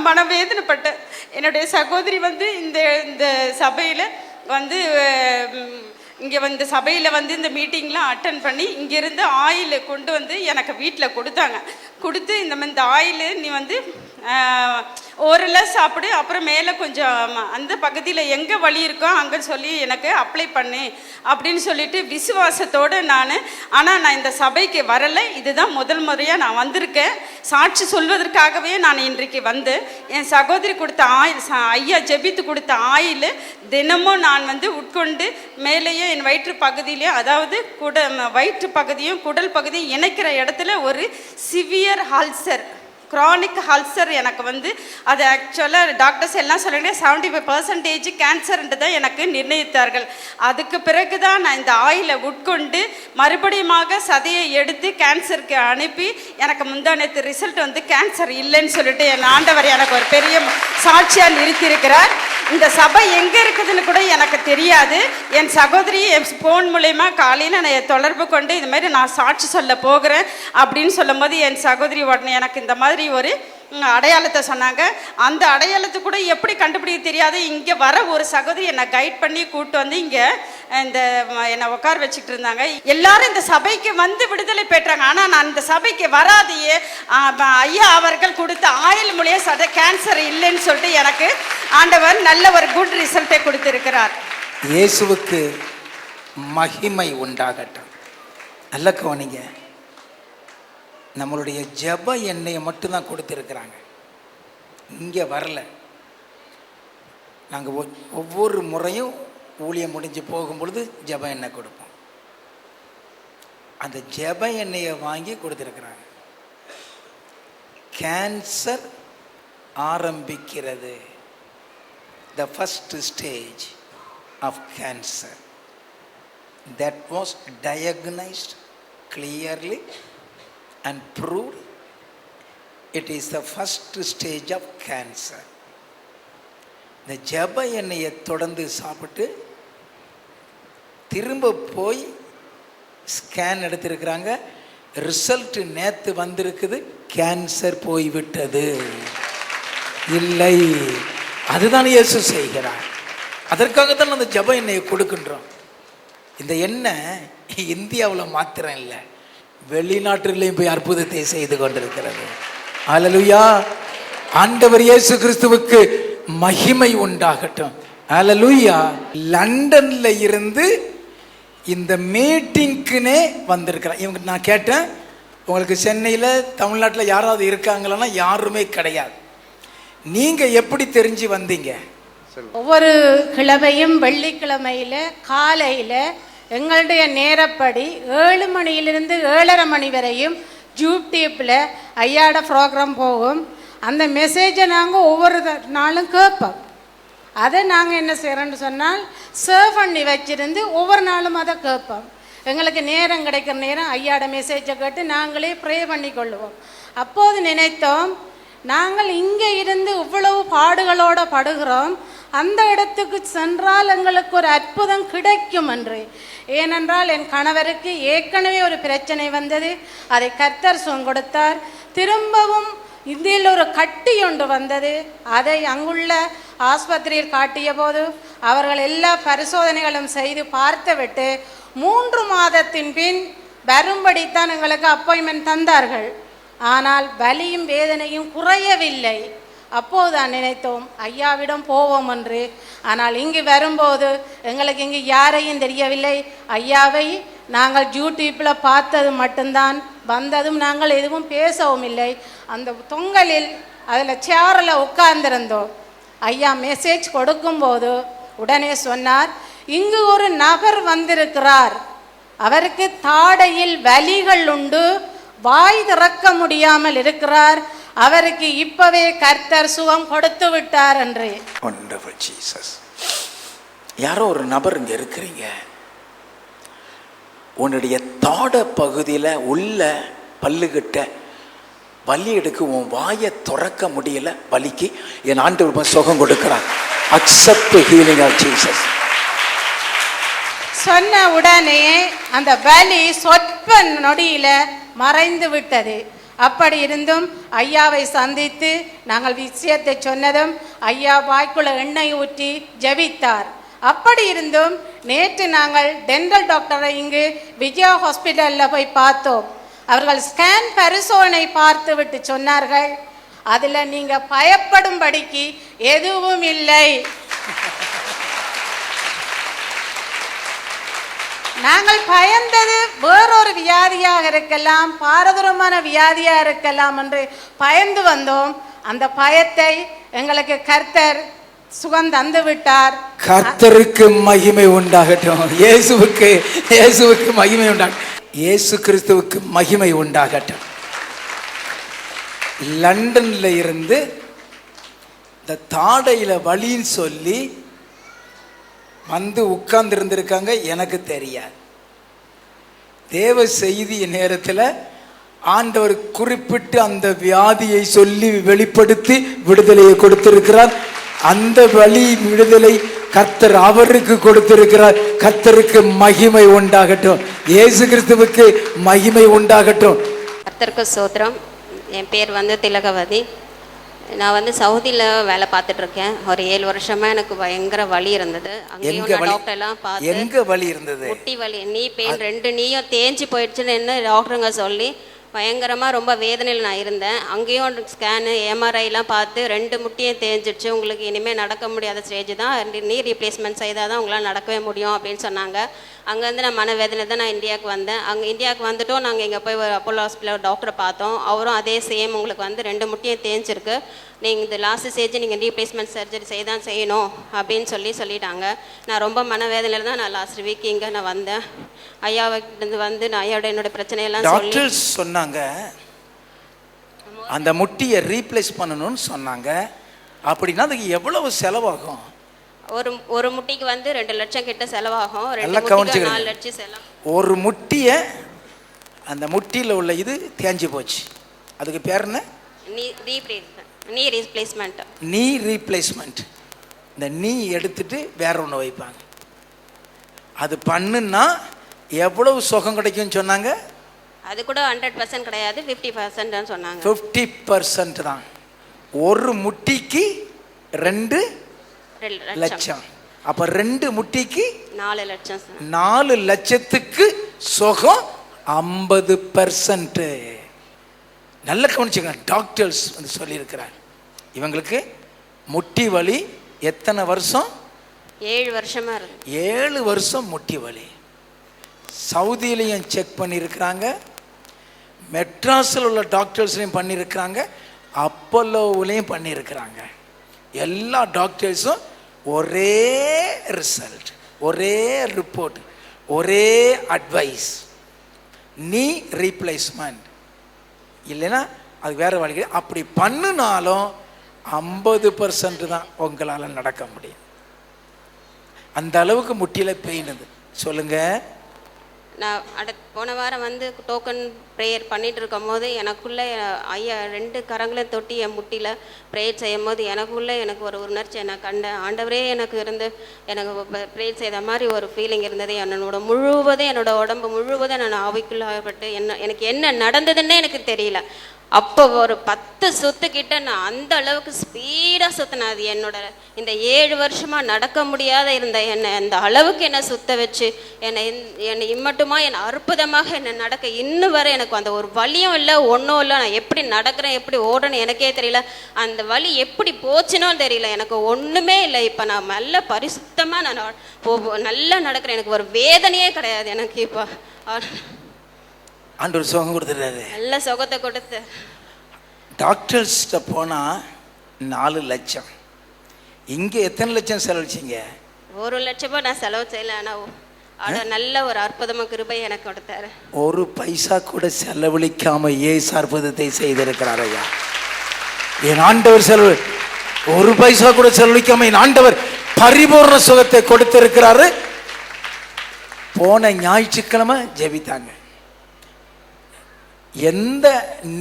மனவேதனைப்பட்டேன். என்னுடைய சகோதரி வந்து இந்த சபையில் வந்து இங்கே வந்து சபையில் வந்து இந்த மீட்டிங்லாம் அட்டன் பண்ணி இங்கேருந்து ஆயில் கொண்டு வந்து எனக்கு வீட்டில் கொடுத்தாங்க. கொடுத்து இந்த ஆயில் நீ வந்து ஓரளவு சாப்பிடு, அப்புறம் மேலே கொஞ்சம் அந்த பகுதியில் எங்கே வலி இருக்கோ அங்கே சொல்லி எனக்கு அப்ளை பண்ணு அப்படின்னு சொல்லிட்டு விசுவாசத்தோடு ஆனால் நான் இந்த சபைக்கு வரலை. இதுதான் முதல் முறையாக நான் வந்திருக்கேன். சாட்சி சொல்வதற்காகவே நான் இன்றைக்கு வந்து என் சகோதரி கொடுத்த ஆயில், ஐயா ஜெபித்து கொடுத்த ஆயில் தினமும் நான் வந்து உட்கொண்டு மேலேயே என் வயிற்று பகுதியிலையும், அதாவது வயிற்று பகுதியும் குடல் பகுதியும் இணைக்கிற இடத்துல ஒரு சிவியர் அல்சர், க்ரானிக் அல்சர் எனக்கு வந்து அது ஆக்சுவலாக டாக்டர்ஸ் எல்லாம் சொல்லுங்க 75% கேன்சர்ன்றதை எனக்கு நிர்ணயித்தார்கள். அதுக்கு பிறகு தான் நான் இந்த ஆயிலை உட்கொண்டு மறுபடியுமாக சதையை எடுத்து கேன்சருக்கு அனுப்பி எனக்கு முந்தானத்து ரிசல்ட் வந்து கேன்சர் இல்லைன்னு சொல்லிட்டு என் ஆண்டவர் எனக்கு ஒரு பெரிய சாட்சியாக நிறுத்தியிருக்கிறார். இந்த சபை எங்கே இருக்குதுன்னு கூட எனக்கு தெரியாது. என் சகோதரி என் ஃபோன் மூலயமா காலையில் நான் தொடர்பு கொண்டு இது மாதிரி நான் சாட்சி சொல்ல போகிறேன் அப்படின்னு சொல்லும் போது என் சகோதரி உடனே எனக்கு இந்த மாதிரி ஒரு அடையாளத்தை சொன்னாங்க. அந்த அடையாளத்தை கூட எப்படி கண்டுபிடிக்க தெரியாது. இங்கே வர ஒரு சகோதரி என்னை கைட் பண்ணி கூப்பிட்டு வந்து இங்கே என்னை உட்கார வச்சுக்கிட்டு இருந்தாங்க. எல்லாரும் இந்த சபைக்கு வந்து விடுதலை பெற்றாங்க. ஆனால் நான் இந்த சபைக்கு வராதையே ஐயா அவர்கள் கொடுத்த ஆயில் மூலியம் சதை கேன்சர் இல்லைன்னு சொல்லிட்டு எனக்கு ஆண்டவர் நல்ல ஒரு குட் ரிசல்ட்டை கொடுத்திருக்கிறார். இயேசுவுக்கு மகிமை உண்டாகட்டும். நல்ல கவனிங்க. நம்மளுடைய ஜெப எண்ணெயை மட்டும்தான் கொடுத்துருக்குறாங்க, இங்கே வரல. நாங்கள் ஒவ்வொரு முறையும் ஊழியம் முடிஞ்சு போகும்பொழுது ஜெப எண்ணெய் கொடுப்போம். அந்த ஜெப எண்ணெயை வாங்கி கொடுத்துருக்குறாங்க. கேன்சர் ஆரம்பிக்கிறது, the first stage of cancer that was diagnosed clearly and proved it is the first stage of cancer. இந்த ஜெப எண்ணெயை தொடர்ந்து சாப்பிட்டு திரும்ப போய் ஸ்கேன் எடுத்திருக்கிறாங்க. ரிசல்ட் நேத்து வந்திருக்குது, கேன்சர் போய்விட்டது. இல்லை, அதுதான் இயேசு செய்கிறார். அதற்காகத்தான் அந்த ஜெப எண்ணெயை கொடுக்கின்றோம். இந்த எண்ணெய் இந்தியாவில் மாத்திரம் இல்லை, வெளிநாட்டிலையும் போய் அற்புதத்தை செய்து கொண்டிருக்கிறது. ஹல்லேலூயா. ஆண்டவர் இயேசு கிறிஸ்துவுக்கு மகிமை உண்டாகட்டும். ஹல்லேலூயா. லண்டன்ல இருந்து இந்த மீட்டிங்க்குனே வந்திருக்கிறார். இவங்க நான் கேட்டேன், உங்களுக்கு சென்னையில் தமிழ்நாட்டில் யாராவது இருக்காங்களன்னா யாருமே கிடையாது. நீங்க எப்படி தெரிஞ்சு வந்தீங்க? ஒவ்வொரு கிழமையும் வெள்ளிக்கிழமையில் காலையில் எங்களுடைய நேரப்படி 7 மணியிலிருந்து 7:30 மணி வரையும் யூடியூப்பில் ஐயாட ப்ரோக்ராம் போகும். அந்த மெசேஜை நாங்கள் ஒவ்வொரு நாளும் கேட்போம். அதை நாங்கள் என்ன செய்கிறோன்னு சொன்னால் சேவ் பண்ணி வச்சிருந்து ஒவ்வொரு நாளும் அதை கேட்போம். எங்களுக்கு நேரம் கிடைக்கிற நேரம் ஐயாட மெசேஜை கேட்டு நாங்களே ப்ரே பண்ணி கொள்ளுவோம். அப்போது நினைத்தோம், நாங்கள் இங்கே இருந்து இவ்வளவு பாடுகளோடு படுகிறோம், அந்த இடத்துக்கு சென்றால் எங்களுக்கு ஒரு அற்புதம் கிடைக்கும் என்று. ஏனென்றால் என் கணவருக்கு ஏற்கனவே ஒரு பிரச்சனை வந்தது, அதை கர்த்தர் சுகம் கொடுத்தார். திரும்பவும் இதில் ஒரு கட்டி ஒன்று வந்தது, அதை அங்குள்ள ஆஸ்பத்திரியில் காட்டிய போது அவர்கள் எல்லா பரிசோதனைகளும் செய்து பார்த்துவிட்டு 3 மாதத்தின் பின் வரும்படித்தான் எங்களுக்கு அப்பாயின்மெண்ட் தந்தார்கள். ஆனால் வலியும் வேதனையும் குறையவில்லை. அப்போதுதான் நினைத்தோம் ஐயாவிடம் போவோம் என்று. ஆனால் இங்கு வரும்போது எங்களுக்கு இங்கு யாரையும் தெரியவில்லை. ஐயாவை நாங்கள் யூடியூப்பில் பார்த்தது மட்டும்தான், வந்ததும் நாங்கள் எதுவும் பேசவும் இல்லை. அந்த தொங்கலில் அதில் சேரில் உட்கார்ந்திருந்தோம். ஐயா மெசேஜ் கொடுக்கும்போது உடனே சொன்னார், இங்கு ஒரு நபர் வந்திருக்கிறார், அவருக்கு தாடையில் வலிகள் உண்டு, வாய் திறக்க முடியாமல் இருக்கிறார், அவருக்கு இப்பவே கர்த்தர் சுகம் கொடுத்து விட்டார் என்று. Wonderful Jesus. யாரோ ஒரு நபர் இங்க இருக்கிறீங்க, உன்னுடைய தாட பகுதியில் உள்ள பல்லுகிட்ட வலி எடுக்க, உன் வாயை திறக்க முடியல, வலிக்கு என் ஆண்டவர் சுகம் கொடுக்கிறார். Accept healing of Jesus. சொன்ன உடனே அந்த வலி சொற்ப நொடியில மறைந்து விட்டது. அப்படி இருந்தும் ஐயாவை சந்தித்து நாங்கள் விஷயத்தை சொன்னதும் ஐயா வாய்க்குள்ள எண்ணெய் ஊற்றி ஜெபித்தார். அப்படி இருந்தும் நேற்று நாங்கள் டென்டல் டாக்டரை இங்கு விஜயா ஹாஸ்பிட்டலில் போய் பார்த்தோம். அவர்கள் ஸ்கேன் பரிசோதனை பார்த்து விட்டு சொன்னார்கள், அதில் நீங்கள் பயப்படும்படிக்கு எதுவும் இல்லை. நாங்கள் பயந்தது வேறொரு வியாதியாக இருக்கலாம், பாரதூரமான வியாதியாக இருக்கலாம் என்று பயந்து வந்தோம். அந்த பயத்தை எங்களுக்கு கர்த்தர் சுகம் தந்து விட்டார். கர்த்தருக்கு மகிமை உண்டாகட்டும். இயேசுவுக்கு மகிமை உண்டாகட்டும். இயேசு கிறிஸ்துவுக்கு மகிமை உண்டாகட்டும். லண்டன்ல இருந்து இந்த தாடையில வலின்னு சொல்லி வந்து உட்கார்ந்து இருந்திருக்காங்க. எனக்கு தெரியாது. தேவ செய்தி நேரத்தில் ஆண்டவர் குறிப்பிட்டு அந்த வியாதியை சொல்லி வெளிப்படுத்தி விடுதலையை கொடுத்திருக்கிறார். அந்த வலி விடுதலை கர்த்தர் அவருக்கு கொடுத்திருக்கிறார். கர்த்தருக்கு மகிமை உண்டாகட்டும். இயேசு கிறிஸ்துவுக்கு மகிமை உண்டாகட்டும். கர்த்தருக்கு ஸ்தோத்திரம். என் பேர் திலகவதி. நான் சவுதியில் வேலை பார்த்துட்டு இருக்கேன். ஒரு 7 வருஷமா எனக்கு பயங்கர வலி இருந்தது. அங்கேயும் டாக்டர் எல்லாம் பார்த்து, எங்க வலி இருந்தது? முட்டி வலி, நீ பெயின், 2 நீயும் தேஞ்சு போயிடுச்சுன்னு என்ன டாக்டருங்க சொல்லி பயங்கரமாக ரொம்ப வேதனையில் நான் இருந்தேன். அங்கேயும் ஸ்கேனு எம்ஆர்ஐலாம் பார்த்து 2 முட்டியும் தேஞ்சிடுச்சு, உங்களுக்கு இனிமேல் நடக்க முடியாத ஸ்டேஜ் தான், நீ ரீப்ளேஸ்மெண்ட் செய்தால் தான் உங்களால் நடக்கவே முடியும் அப்படின்னு சொன்னாங்க. அங்கேருந்து நான் மனவேதனை தான் நான் இந்தியாவுக்கு வந்தேன். அங்கே இந்தியாவுக்கு வந்துட்டோம். நாங்கள் இங்கே போய் ஒரு அப்போலோ ஹாஸ்பிட்டல் டாக்டரை பார்த்தோம். அவரும் அதே சேம், உங்களுக்கு 2 முட்டியும் தேஞ்சிருக்கு, நீங்கள் இந்த லாஸ்ட் ஸ்டேஜ் நீங்கள் ரீப்ளேஸ்மெண்ட் சர்ஜரி செய்தான் செய்யணும் அப்படின்னு சொல்லிட்டாங்க. நான் ரொம்ப மனவேதனையில் தான் நான் லாஸ்ட் வீக் இங்கே நான் வந்தேன். ஐயாவிட்டு நான் ஐயாவோட என்னோட பிரச்சனையெல்லாம் டாக்டர் சொன்னாங்க அந்த முட்டியை ரீப்ளேஸ் பண்ணணும்னு சொன்னாங்க. அப்படின்னா அதுக்கு எவ்வளவு செலவாகும்? ஒரு முட்டிக்கு 2 லட்சம் கிட்ட செலவாகும். 4 லட்சம் செலவு. ஒரு முட்டியை, அந்த முட்டியில் உள்ள இது தேஞ்சு போச்சு, அதுக்கு பேர் என்ன? Knee replacement. Knee replacement. இந்த நீ எடுத்துட்டு வேற ஒன்று வைப்பாங்க. அது பண்ணுன்னா எவ்வளவு சுகம் கிடைக்கும்னு சொன்னாங்க? அது கூட 100% கிடையாது, 50% சொன்னாங்க. 50% தான். ஒரு முட்டிக்கு 2 லட்சம். அப்ப 2 முட்டிக்கு 4 லட்சம். 4 லட்சத்துக்கு சுகம் 50%. நல்ல கவனிச்சுங்க. டாக்டர்ஸ் வந்து சொல்லியிருக்கிறார், இவங்களுக்கு முட்டி வலி எத்தனை வருஷம்? 7 வருஷமா இருக்கு. 7 வருஷம் முட்டி வலி. சவுதியிலையும் செக் பண்ணியிருக்கிறாங்க, மெட்ராஸில் உள்ள டாக்டர்ஸ்லையும் பண்ணியிருக்கிறாங்க, அப்போலோவிலையும் பண்ணியிருக்கிறாங்க. எல்லா டாக்டர்ஸும் ஒரே ரிசல்ட், ஒரே ரிப்போர்ட், ஒரே அட்வைஸ், நீ ரீப்ளேஸ்மெண்ட். இல்லைன்னா அது வேற வழி. அப்படி பண்ணினாலும் 50% தான் உங்களால் நடக்க முடியும். அந்த அளவுக்கு முட்டியில பெயினுது. சொல்லுங்க. நான் போன வாரம் வந்து டோக்கன் ப்ரேயர் பண்ணிட்டு இருக்கும் போது எனக்குள்ளே ஐயா 2 கரங்களை தொட்டி என் முட்டியில் ப்ரேயர் செய்யும் போது எனக்கு ஒரு உணர்ச்சி எனக்கு கண்டேன். ஆண்டவரே எனக்கு இருந்து எனக்கு ப்ரேயர் செய்த மாதிரி ஒரு ஃபீலிங் இருந்தது. என்னோட உடம்பு முழுவதும் நான் ஆவிக்குள்ளாகப்பட்டு எனக்கு என்ன நடந்ததுன்னே எனக்கு தெரியல. அப்போ ஒரு 10 சுத்துக்கிட்ட நான் அந்த அளவுக்கு ஸ்பீடாக சுற்றினேன். அது என்னோட இந்த 7 வருஷமாக நடக்க முடியாத இருந்த என்னை அந்த அளவுக்கு என்னை சுத்த வச்சு என்னை இம்மட்டுமா என்னை அற்புதமாக என்னை நடக்க இன்னும் வரை எனக்கு அந்த ஒரு வலியும் இல்லை, ஒன்றும் இல்லை. நான் எப்படி நடக்கிறேன், எப்படி ஓடுறேன்னு எனக்கே தெரியல. அந்த வலி எப்படி போச்சுனோ தெரியல. எனக்கு ஒன்றுமே இல்லை. இப்போ நான் நல்ல பரிசுத்தமாக நான் நல்லா நடக்கிறேன். எனக்கு ஒரு வேதனையே கிடையாது. எனக்கு இப்போ ஆண்டவர் சுகம் கொடுத்துட்டாரு, நல்ல சுகத்தை கொடுத்து. டாக்டர்ஸ்கிட்ட போனால் 4 லட்சம். இங்கே எத்தனை லட்சம் செலவழிச்சிங்க? 1 லட்சமா நான் செலவு செய்யல. ஆனால் நல்ல ஒரு அற்புதமாக கிருபை எனக்கு கொடுத்தாரு. 1 பைசா கூட செலவழிக்காம ஏசு அற்புதத்தை செய்திருக்கிறார் ஐயா. என் ஆண்டவர் 1 பைசா கூட செலவழிக்காம என் ஆண்டவர் பரிபூர்ண சுகத்தை கொடுத்திருக்கிறாரு. போன ஞாயிற்றுக்கிழமை ஜெபித்தாங்க. எந்த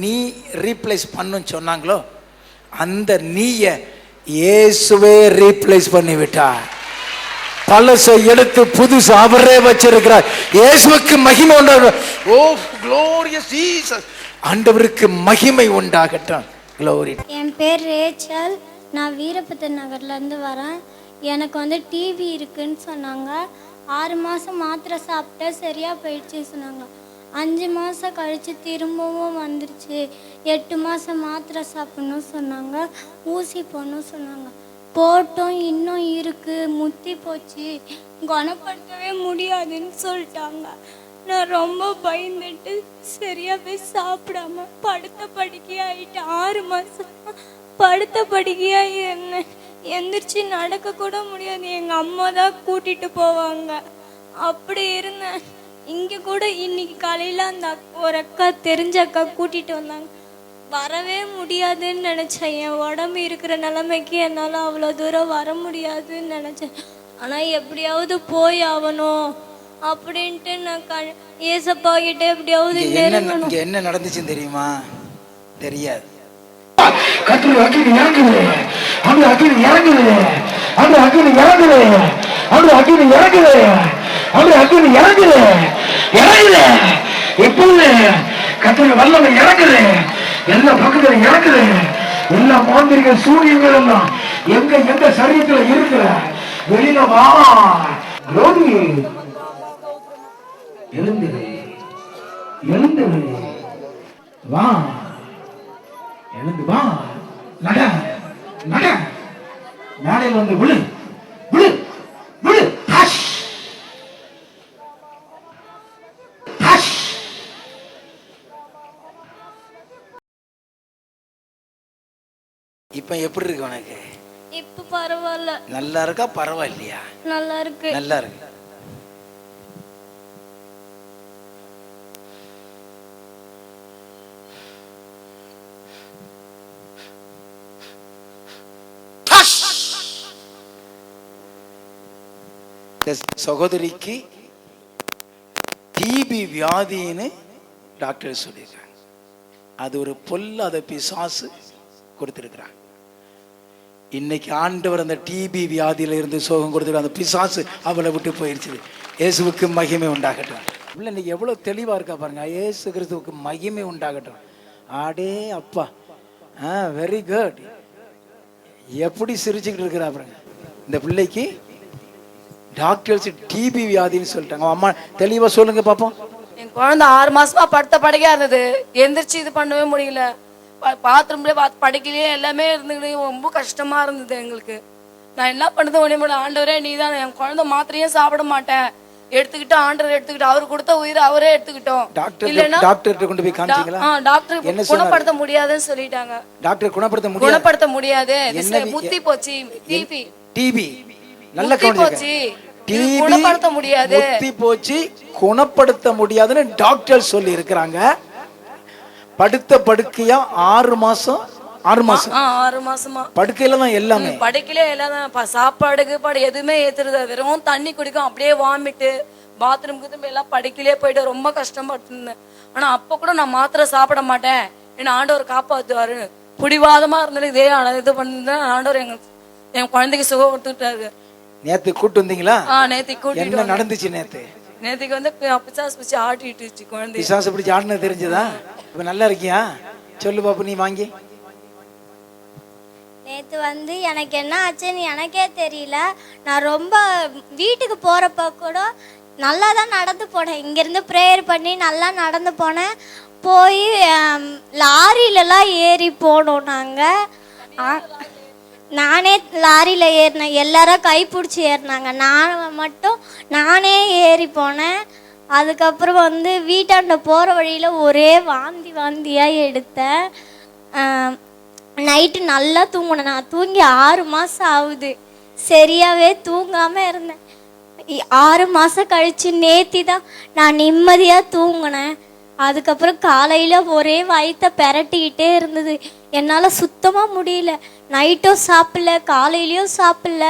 நீ ரீப்ளேஸ் பண்ணுன்னு சொன்னாங்களோ அந்த நீயை இயேசுவே ரீப்ளேஸ் பண்ணி விட்டார். பழசை எடுத்து புதுசு அவரே வச்சிருக்கிறார். இயேசுவுக்கு மகிமை உண்டாகட்டும். ஓ glorious Jesus. ஆண்டவருக்கு மகிமை உண்டாகட்டும். glory. என் பேர் ரேச்சல். நான் வீரபத்திர நகர்லேருந்து வரேன். எனக்கு வந்து டிவி இருக்குன்னு சொன்னாங்க. 6 மாதம் மாத்திரை சாப்பிட்டா சரியாக போயிடுச்சு சொன்னாங்க. 5 மாதம் கழித்து திரும்பவும் வந்துருச்சு. 8 மாதம் மாத்திரை சாப்பிட்ணும் சொன்னாங்க. ஊசி போடணும் சொன்னாங்க. போட்டோம், இன்னும் இருக்குது, முத்தி போச்சு, குணப்படுத்தவே முடியாதுன்னு சொல்லிட்டாங்க. நான் ரொம்ப பயந்துட்டு சரியாகவே சாப்பிடாம படுத்த படுக்கையாயிட்டேன். 6 மாதம் படுத்த படிக்கையாக இருந்தேன். எந்திரிச்சு நடக்க கூட முடியாது. எங்கள் அம்மா தான் கூட்டிகிட்டு போவாங்க. அப்படி இருந்தேன். இங்கே கூட இன்னைக்கு காலையில் அந்த ஒரு அக்கா, தெரிஞ்ச அக்கா கூட்டிகிட்டு வந்தாங்க. வரவே முடியாதுன்னு நினச்சேன். என் உடம்பு இருக்கிற நிலைமைக்கு என்னால் அவ்வளோ தூரம் வர முடியாதுன்னு நினச்சேன். ஆனால் எப்படியாவது போய் ஆகணும் அப்படின்ட்டு நான் ஏசப்பா கிட்ட எப்படியாவது என்ன நடந்துச்சுன்னு தெரியுமா? தெரியாது. எப்போது கர்த்தருடைய வல்லமை இறங்குது, எல்லா பக்கத்துல இறங்குது. எல்லா மாந்திரிக சூரியங்கள் எல்லாம் எங்க சரீரத்துல இருக்கிற வெளியில வா. எழுந்துரு, எழுந்துரு, வா, எழுந்து வா, நட நட, மேடையில் வந்து விழு விழு விழு. இப்ப எப்படி இருக்கு உனக்கு? இப்ப பரவாயில்ல. நல்லா இருக்கா? பரவாயில்லையா? நல்லா இருக்கு. நல்லா இருக்கு. சகோதரிக்கு டிபி வியாதின்னு டாக்டர் சொல்லியிருக்காங்க. அது ஒரு பொல்லாத பிசாசு கொடுத்திருக்கிறாங்க. இன்னைக்கு ஆண்டவர் அந்த டிபி வியாதியில இருந்து சோகம் கொடுத்துருக்க அந்த பிசாசு அவளை விட்டு போயிடுச்சு. இயேசுவுக்கு மகிமை உண்டாகட்டும். இல்லை இன்னைக்கு எவ்வளோ தெளிவாக இருக்கா பாருங்க. இயேசு கிறிஸ்துவுக்கு மகிமை உண்டாகட்டும். ஆடே அப்பா, வெரி குட். எப்படி சிரிச்சுக்கிட்டு இருக்கிறா பாருங்க. இந்த பிள்ளைக்கு டாக்டர்ஸ் டிபி வியாதின்னு சொல்லிட்டாங்க. அம்மா தெளிவாக சொல்லுங்க பார்ப்போம். என் குழந்தை 6 மாசமா படுத்த படுக்கையா இருந்தது. எந்திரிச்சு இது பண்ணவே முடியல. பாத்ரூம்லேயே படிக்கலையே எல்லாமே இருந்துக்கிட்டு ரொம்ப கஷ்டமா இருந்தது எங்களுக்கு. நான் என்ன பண்ணது ஒண்ணே முடியல. ஆண்டவரே நீ தான். என் குழந்தை மாத்திரையே சாப்பிட மாட்டேன் எடுத்துக்கிட்டு ஆண்டவர் எடுத்துக்கிட்டு அவர் கொடுத்த உயிரை அவரே எடுத்துக்கிட்டோம். டாக்டர் கொண்டு போய் காமிச்சீங்களா? டாக்டர் குணப்படுத்த முடியாதுன்னு சொல்லிட்டாங்க. டாக்டர் குணப்படுத்த முடியாது. முத்தி போச்சு. டிபி நல்ல போச்சு. குணப்படுத்த முடியாது. முத்தி போச்சு, குணப்படுத்த முடியாதுன்னு டாக்டர் சொல்லி இருக்கிறாங்க. படுத்த படுக்கையா 6 மாசமா படுக்கையில தான் எல்லாமே. படுக்கையில எல்லாம் சாப்பாடு எதுவுமே ஏத்துறது. வெறும் தண்ணி குடிக்கும், அப்படியே வாமிட்டு, பாத்ரூமுக்கு எல்லாம் படுக்கையிலே போயிட்டு ரொம்ப கஷ்டப்பட்டு இருந்தேன். ஆனா அப்ப கூட நான் மாத்திரை சாப்பிட மாட்டேன், என்ன ஆண்டவர் காப்பாத்துவாரு புடிவாதமா இருந்தாலும் இதே இது பண்ணி ஆண்டவர் என் குழந்தைக்கு சுகம் கொடுத்துட்டாரு. நேத்து கூட்டு வந்தீங்களா? நேத்து கூட்டு. என்ன நடந்துச்சு நேத்துக்கு வந்து பிசாசு பிடிச்சி ஆட்டிட்டு குழந்தை. பிசாசு பிடிச்சி ஆட்டினது தெரிஞ்சதா? இப்ப நல்லா இருக்கியா? சொல்லு பாப்பு, நீ வாங்கி. நேற்று வந்து எனக்கு என்ன ஆச்சுன்னு எனக்கே தெரியல. நான் ரொம்ப வீட்டுக்கு போகிறப்ப கூட நல்லா தான் நடந்து போனேன். இங்கேருந்து ப்ரேயர் பண்ணி நல்லா நடந்து போனேன். போய் லாரிலெலாம் ஏறி போனோம். நானே லாரியில் ஏறினேன். எல்லாரும் கைப்பிடிச்சி ஏறினாங்க, நானே ஏறி போனேன். அதுக்கப்புறம் வந்து வீட்டாண்ட போகிற வழியில் ஒரே வாந்தியாக எடுத்தேன். நைட்டு நல்லா தூங்கினேன். நான் தூங்கி 6 மாதம் ஆகுது. சரியாகவே தூங்காமல் இருந்தேன். 6 மாதம் கழித்து நேத்தி தான் நான் நிம்மதியாக தூங்கினேன். அதுக்கப்புறம் காலையில் ஒரே வயிற்ற பெரட்டிக்கிட்டே இருந்தது. என்னால் சுத்தமாக முடியல. நைட்டும் சாப்பிடல, காலையிலையும் சாப்பிடல,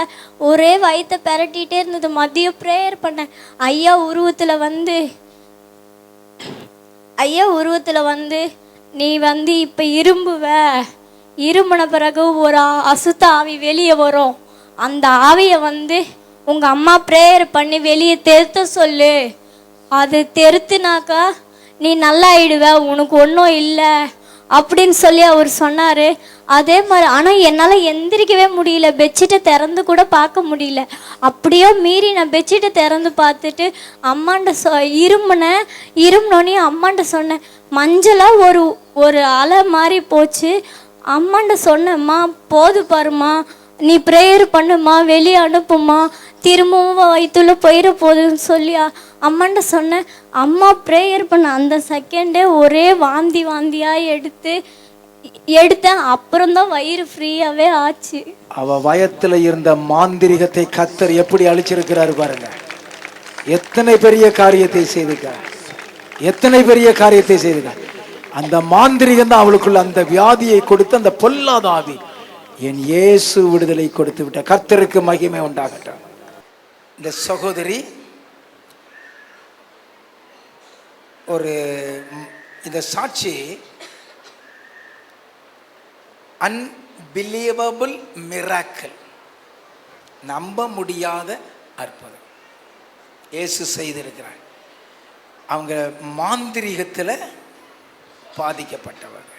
ஒரே வயிற்ற பெரட்டிகிட்டே இருந்தது. மதியம் ப்ரேயர் பண்ணேன். ஐயா உருவத்தில் வந்து நீ வந்து இப்போ இரும்புன பிறகு ஒரு அசுத்த ஆவி வெளியே வரும். அந்த ஆவியை வந்து உங்கள் அம்மா ப்ரேயர் பண்ணி வெளியே தெருத்த சொல்லு. அது தெருத்துனாக்கா நீ நல்லாயிடுவ, உனக்கு ஒன்றும் இல்லை அப்படின்னு சொல்லி அவர் சொன்னார். அதே மாதிரி ஆனால் என்னால் எந்திரிக்கவே முடியல. பெட்ஷீட்டை திறந்து கூட பார்க்க முடியல. அப்படியோ மீறி நான் பெட்ஷீட்டை திறந்து பார்த்துட்டு அம்மாண்ட இரும்பினோடனே அம்மாண்ட சொன்னேன். மஞ்சளாக ஒரு அலை மாதிரி போச்சு. அம்மாண்ட சொன்னேம்மா, போது பாருமா, நீ ப்ரேயர் பண்ணுமா, வெளியே அனுப்புமா, திரும்பவும் வயிற்றுல போயிட போகுதுன்னு சொல்லி அம்மாண்ட சொன்னேன். அம்மா ப்ரேயர் பண்ண அந்த செகண்டே ஒரே வாந்தியாக எடுத்தேன். அப்புறம்தான் வயிறு ஃப்ரீயாகவே ஆச்சு. அவ வயத்துல இருந்த மாந்திரிகத்தை கர்த்தர் எப்படி அழிச்சிருக்கிறாரு பாருங்க. எத்தனை பெரிய காரியத்தை செய்திருக்கார். அந்த மாந்திரிகம் தான் அவளுக்குள்ள அந்த வியாதியை கொடுத்து, அந்த பொல்லாத ஆவி. என் இயேசு விடுதலை கொடுத்து விட்டார். கர்த்தருக்கு மகிமை உண்டாகட்டும். இந்த சகோதரி இந்த சாட்சி அன்பிலீவபிள் மிராக்கிள், நம்ப முடியாத அற்புதம் இயேசு செய்திருக்கிறார். அவங்க மாந்திரீகத்தில் பாதிக்கப்பட்டவங்க.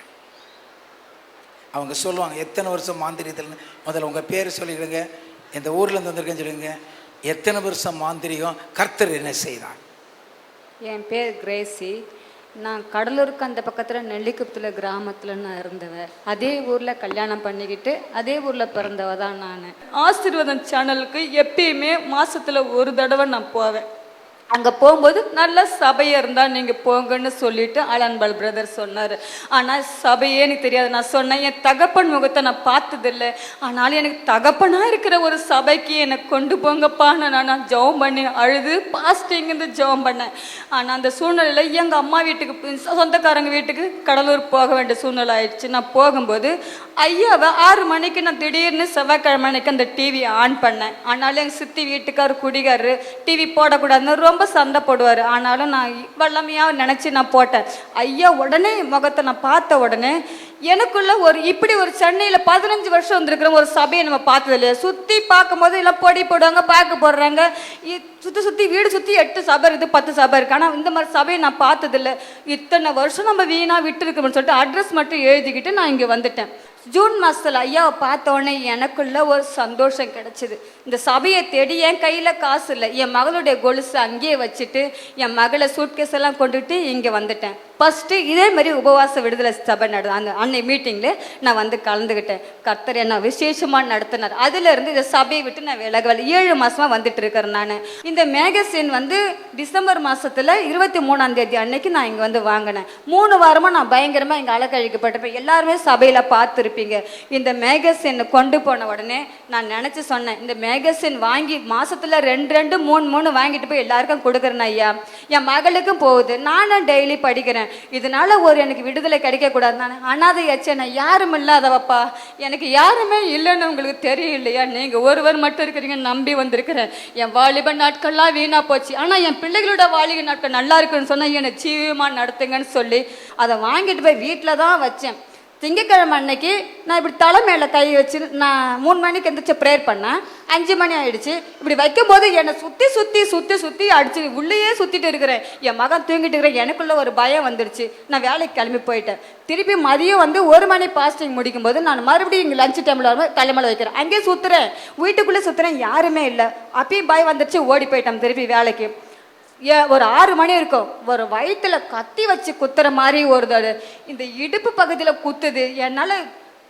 அவங்க சொல்லுவாங்க, எத்தனை வருஷம் மாந்திரீகத்தில், முதல்ல உங்கள் பேர் சொல்லிடுங்க, இந்த ஊர்லேருந்து வந்திருக்கேன்னு சொல்லுங்க, எத்தனை வருஷம் மாந்திரிகம், கர்த்தர் என்ன செய்தார்? என் பேர் கிரேசி. நான் கடலூருக்கு அந்த பக்கத்தில் நெல்லிக்குப்பத்தில் கிராமத்தில் நான் இருந்தவன். அதே ஊரில் கல்யாணம் பண்ணிக்கிட்டு அதே ஊரில் பிறந்தவ தான் நான். ஆசீர்வாதம் சேனலுக்கு எப்பயுமே மாதத்தில் ஒரு தடவை நான் போவேன். அங்கே போகும்போது நல்ல சபையாக இருந்தால் நீங்கள் போங்கன்னு சொல்லிட்டு அலன்பல் பிரதர் சொன்னார். ஆனால் சபையே எனக்கு தெரியாது. நான் சொன்னேன், என் தகப்பன் முகத்தை நான் பார்த்ததில்லை, ஆனாலும் எனக்கு தகப்பனாக இருக்கிற ஒரு சபைக்கு எனக்கு கொண்டு போங்கப்பா. நான் ஜெபம் பண்ணி அழுது பாஸ்டிங்கு ஜெபம் பண்ணேன். ஆனால் அந்த சூழ்நிலையில் எங்கள் அம்மா வீட்டுக்கு, சொந்தக்காரங்க வீட்டுக்கு கடலூர் போக வேண்டிய சூழ்நிலை ஆயிடுச்சு. நான் போகும்போது ஐயாவை 6 மணிக்கு நான் திடீர்னு செவ்வாய்க்கிழமை அன்னைக்கு அந்த டிவி ஆன் பண்ணேன். ஆனாலும் எங்கள் சித்தி வீட்டுக்காரர் குடிகாரரு டிவி போடக்கூடாதுன்னு ரொம்ப ரொம்ப சண்டை போடுவார். ஆனாலும் நான் வல்லமையாக நினச்சி நான் போட்டேன். ஐயா உடனே முகத்தை நான் பார்த்த உடனே எனக்குள்ள இப்படி ஒரு சென்னையில் 15 வருஷம் வந்திருக்கிற ஒரு சபையை நம்ம பார்த்தது இல்லையா. சுற்றி பார்க்கும்போது எல்லாம் பொடி போடுவாங்க, பேக்கு போடுறாங்க, சுற்றி வீடு சுற்றி 8 சபை இருக்குது, 10 சபை இருக்குது. ஆனால் இந்த மாதிரி சபையை நான் பார்த்ததில்லை. இத்தனை வருஷம் நம்ம வீணாக விட்டு இருக்கோம்னு சொல்லிட்டு அட்ரஸ் மட்டும் எழுதிக்கிட்டு நான் இங்கே வந்துட்டேன். ஜூன் மாதத்தில் ஐயாவை பார்த்த உடனே எனக்குள்ள ஒரு சந்தோஷம் கிடைச்சிது. இந்த சபையை தேடி என் கையில் காசு இல்லை, என் மகளுடைய கொலுசு அங்கேயே வச்சுட்டு என் மகளை சூட்கேஸ் எல்லாம் கொண்டுட்டு இங்கே வந்துட்டேன். ஃபஸ்ட்டு இதே மாதிரி உபவாச விடுதலை சபை அந்த அன்னை மீட்டிங்கில் நான் வந்து கலந்துக்கிட்டேன். கர்த்தர் என்ன விசேஷமாக நடத்தினார். அதிலிருந்து இந்த சபையை விட்டு நான் விலகல. 7 மாதமாக வந்துட்டு இருக்கிறேன் நான். இந்த மேகசின் வந்து டிசம்பர் மாதத்தில் 23ஆம் தேதி அன்னைக்கு நான் இங்கே வந்து வாங்கினேன். 3 வாரமாக நான் பயங்கரமாக இங்கே அலக்கழிக்கப்பட்டிருப்பேன். எல்லாருமே சபையில் பார்த்துருப்பீங்க. இந்த மேகசின் கொண்டு போன உடனே நான் நினச்சி சொன்னேன், இந்த மேகசின் வாங்கி மாதத்தில் 2 3 வாங்கிட்டு போய் எல்லாருக்கும் கொடுக்குறேன் ஐயா. என் மகளுக்கும் போகுது, நானும் டெய்லி படிக்கிறேன். இதனால எனக்கு விடுதலை கிடைக்க கூடாது. நான் அனாதையாச்சே, நான் யாரும் இல்லாதவப்பா, எனக்கு யாருமே இல்லைன்னு உங்களுக்கு தெரியும் இல்லையா, நீங்க ஒருவர் மட்டும் இருக்கிறீங்க நம்பி வந்திருக்கிறேன். என் வாலிப நாட்கள்லாம் வீணா போச்சு, ஆனா என் பிள்ளைகளோட வாலிப நாட்கள் நல்லா இருக்குன்னு சொன்னா என்னை ஜீவமா நடத்துங்கன்னு சொல்லி அதை வாங்கிட்டு போய் வீட்டில் தான் வச்சேன். திங்கக்கிழமை அன்னைக்கு நான் இப்படி தலை மேலே கை வச்சு நான் 3 மணிக்கு எந்திரிச்சு ப்ரேயர் பண்ணேன். 5 மணி ஆயிடுச்சு. இப்படி வைக்கும்போது என்னை சுற்றி அடிச்சு உள்ளேயே சுற்றிட்டு இருக்கிறேன். என் மகன் தூங்கிட்டு இருக்கிறேன். எனக்குள்ள ஒரு பயம் வந்துடுச்சு. நான் வேலைக்கு கிளம்பி போயிட்டேன். திருப்பி மதியம் வந்து 1 மணி பாஸ்டிங் முடிக்கும் போது நான் மறுபடியும் இங்கே லஞ்ச் டைமில் வரும்போது தலைமலை வைக்கிறேன். அங்கேயே சுற்றுறேன், வீட்டுக்குள்ளே சுற்றுறேன், யாருமே இல்லை. அப்பயும் பயம் வந்துடுச்சு, ஓடி போயிட்டேன் திருப்பி வேலைக்கு. ஒரு 6 மணி இருக்கும். ஒரு வயிற்றுல கத்தி வச்சு குத்துற மாதிரி இந்த இடுப்பு பகுதியில் குத்துது. என்னால்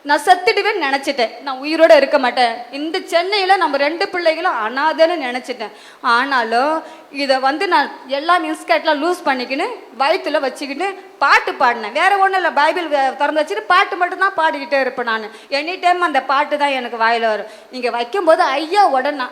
நான் செத்துடுவேன்னு நினச்சிட்டேன். நான் உயிரோடு இருக்க மாட்டேன். இந்த சென்னையில் நம்ம 2 பிள்ளைகளும் அனாதைன்னு நினச்சிட்டேன். ஆனாலும் இதை வந்து நான் எல்லாம் இன்ஸ்கர்ட்லாம் லூஸ் பண்ணிக்கின்னு வயிற்றுல வச்சுக்கிட்டு பாட்டு பாடினேன். வேறு ஒன்றும் இல்லை, பைபிள் திறந்து வச்சுட்டு பாட்டு மட்டும்தான் பாடிக்கிட்டே இருப்பேன். நான் எனி டைம் அந்த பாட்டு தான் எனக்கு வாயில் வரும். இங்கே வைக்கும்போது ஐயா உடனே